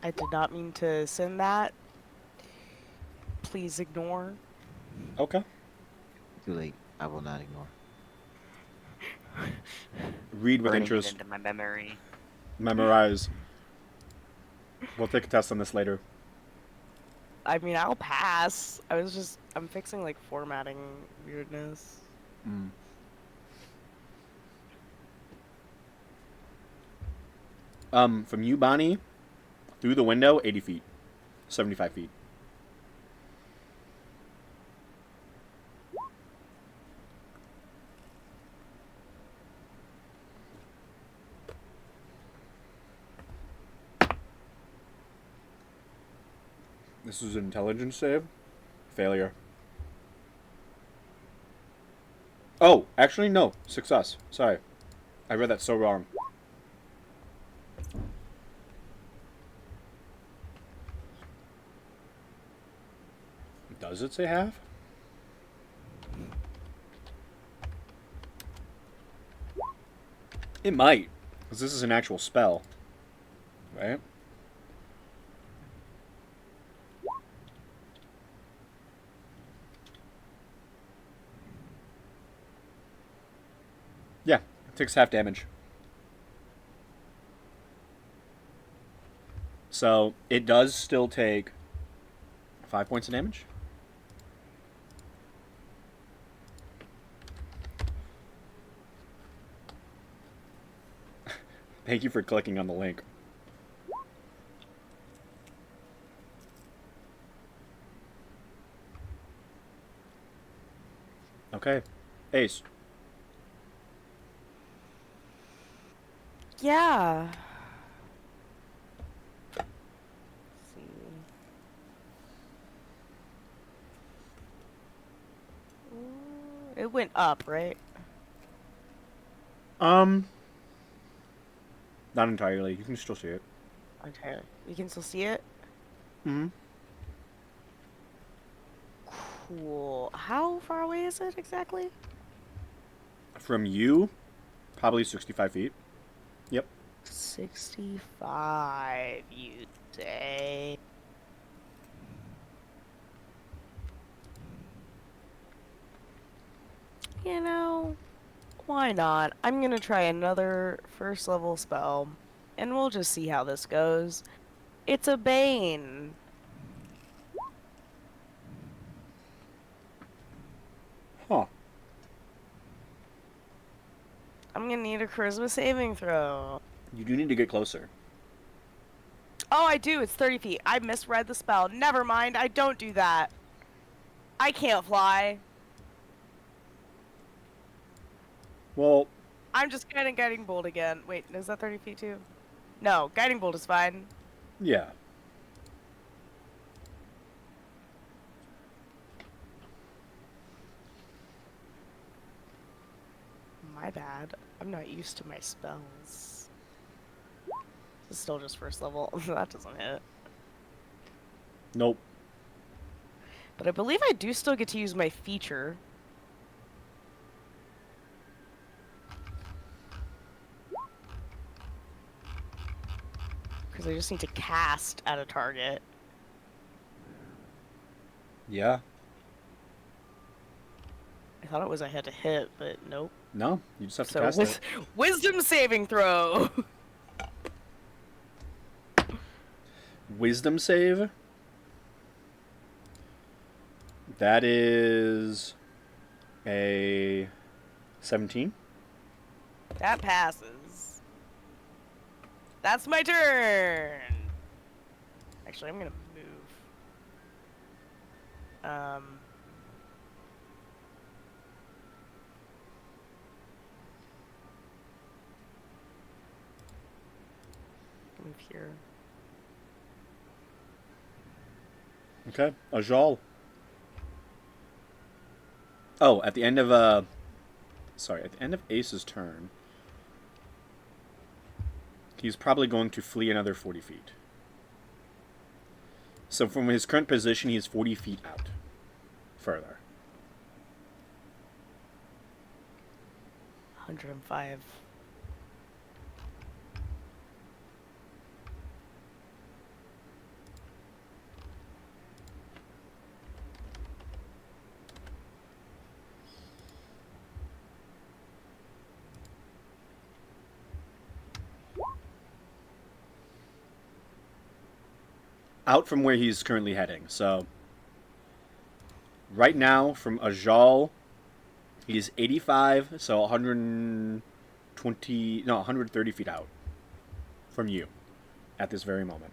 I did not mean to send that. Please ignore. Okay. Too late. I will not ignore. Read with Burning it interest. into my memory. memorize. We'll take a test on this later. I mean, I'll pass. I'm fixing like formatting weirdness. From you, Bonnie, through the window, 80 feet. 75 feet. This is an intelligence save. Failure. Oh, actually, no. Success. Sorry. I read that so wrong. Does it say half? It might. Because this is an actual spell. Right? Yeah, it takes half damage. So it does still take 5 points of damage. Thank you for clicking on the link. Okay. Ace. Yeah. Let's see. It went up, right? Not entirely. You can still see it. Okay. You can still see it? Mm-hmm. Cool. How far away is it exactly? From you, probably 65 feet. Yep. 65, you say? You know, why not? I'm gonna try another first level spell, and we'll just see how this goes. It's a Bane. Huh. I'm gonna need a charisma saving throw. You do need to get closer. Oh, I do. It's 30 feet. I misread the spell. Never mind. I don't do that. I can't fly. Well, I'm just kind of guiding bolt again. Wait, is that 30 feet too? No, guiding bolt is fine. yeah. My bad. I'm not used to my spells. This is still just first level. That doesn't hit. Nope. But I believe I do still get to use my feature. Because I just need to cast at a target. Yeah. I thought it was I had to hit, but nope. No, you just have to So cast it. wisdom saving throw. Wisdom save. That is a 17. That passes. That's my turn. Actually, I'm gonna move. Move here. Okay. Ajal. Oh, at the end of at the end of Ace's turn, he's probably going to flee another 40 feet. So from his current position, he is 40 feet out. Further. 105. out from where he's currently heading. So right now, from Ajal, he's 85, so 120, no, 130 feet out from you at this very moment.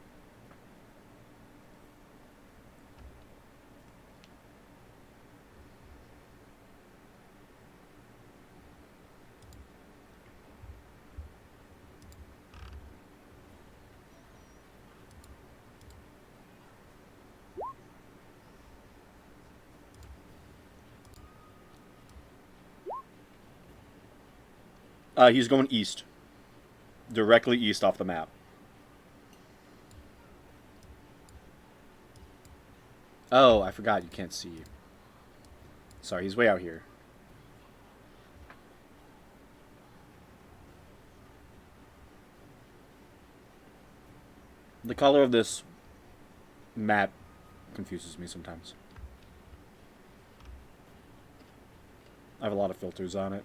He's going east, directly east off the map. Oh, I forgot you can't see. Sorry, he's way out here. The color of this map confuses me sometimes. I have a lot of filters on it.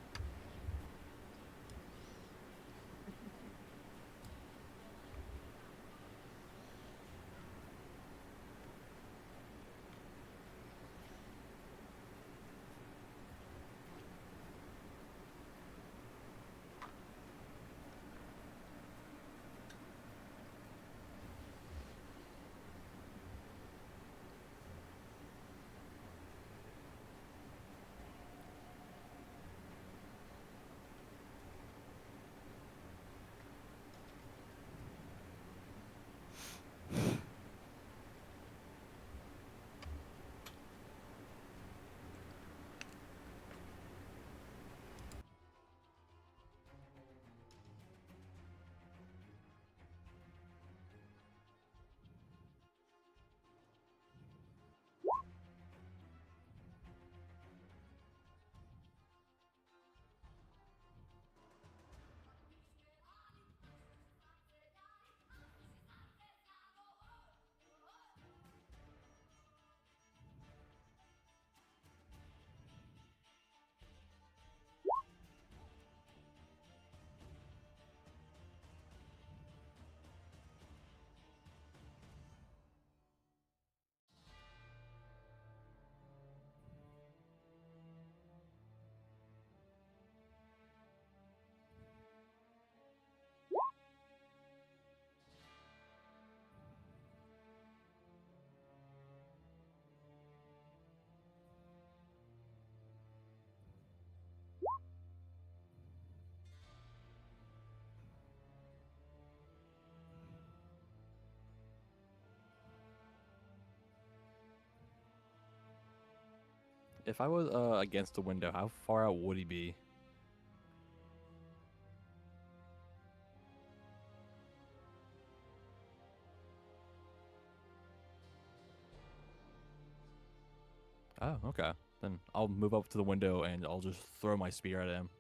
If I was against the window, how far out would he be? Oh, okay. Then I'll move up to the window and I'll just throw my spear at him.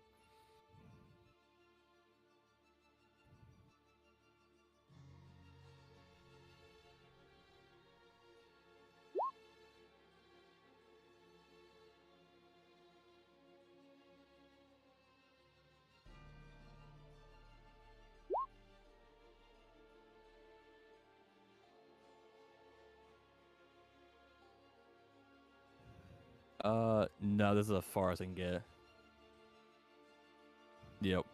No, this is as far as I can get. Yep.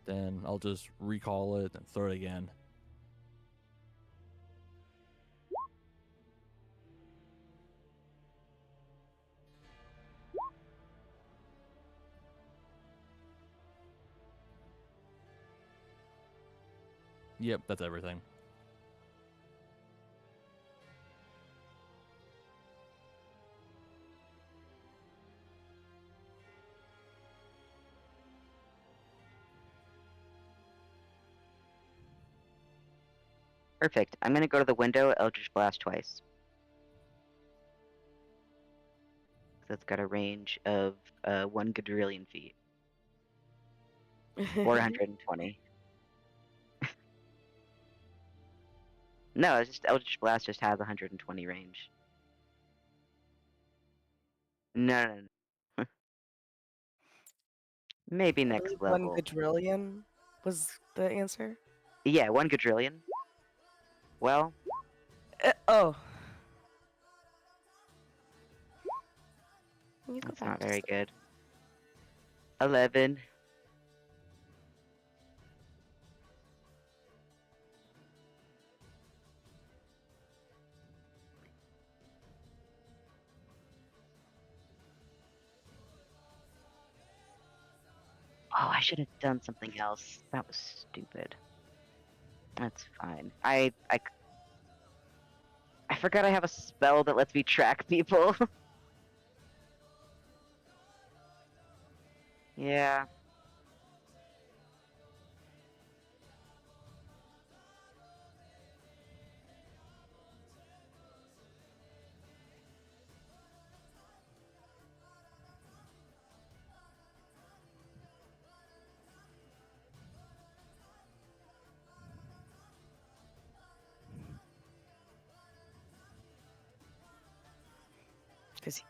Then I'll just recall it and throw it again. Yep, that's everything. Perfect. I'm gonna go to the window, Eldritch Blast twice. That's got a range of 1 quadrillion feet. 420. No, it's just Eldritch Blast just has 120 range. No, no, no. Maybe I next believe 1 level. quadrillion was the answer. Yeah, 1 quadrillion. Well, Oh. You go that's back not to very sleep. good. 11. Oh, I should have done something else. That was stupid. That's fine. I forgot I have a spell that lets me track people. Yeah. Because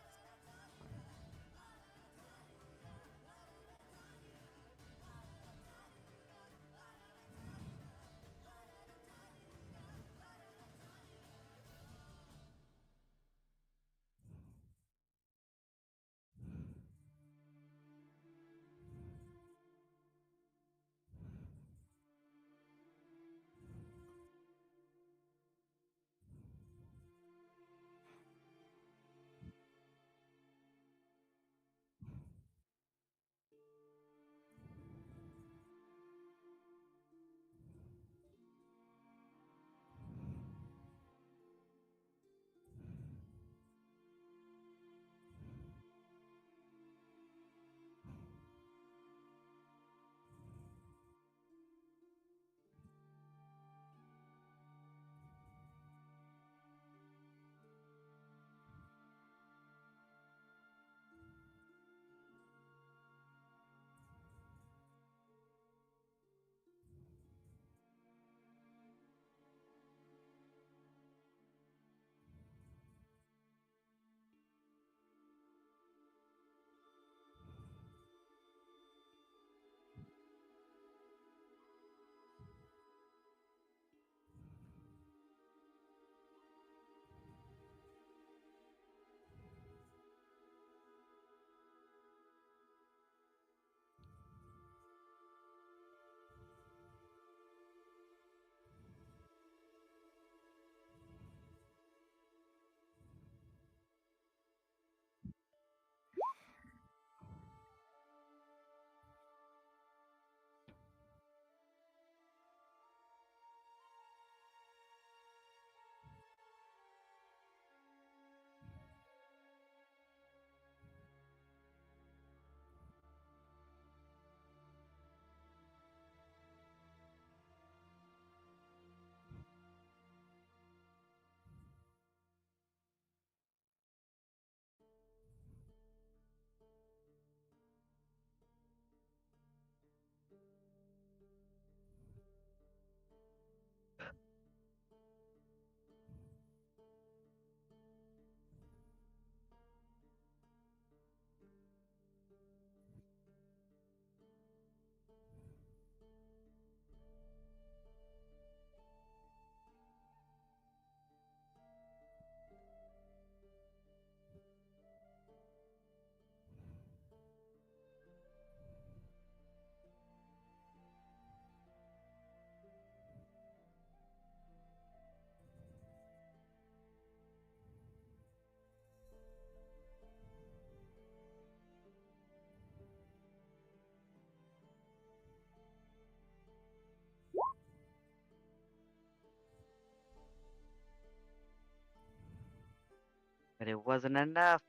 But it wasn't enough.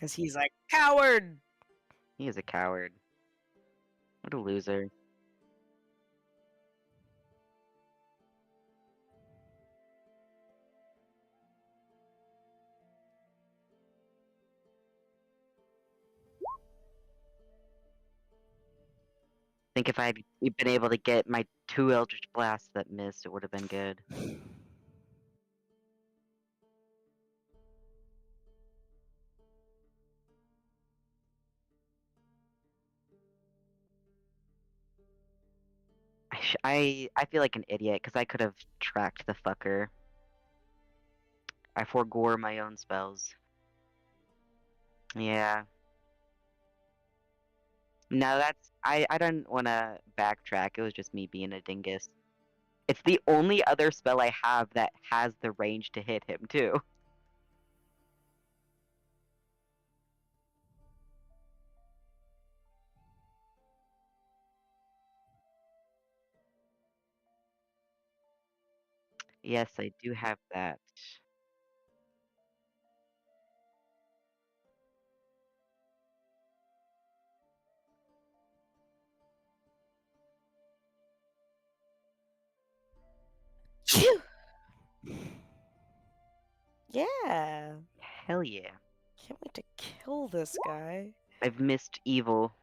he's like, coward! He is a coward. What a loser. Think if I had been able to get my 2 Eldritch Blasts that missed, it would have been good. I feel like an idiot because I could have tracked the fucker. I forgore my own spells. Yeah. No, I don't want to backtrack. It was just me being a dingus. It's the only other spell I have that has the range to hit him too. Yes, I do have that. Phew! Yeah. Hell yeah. Can't wait to kill this guy. I've missed evil.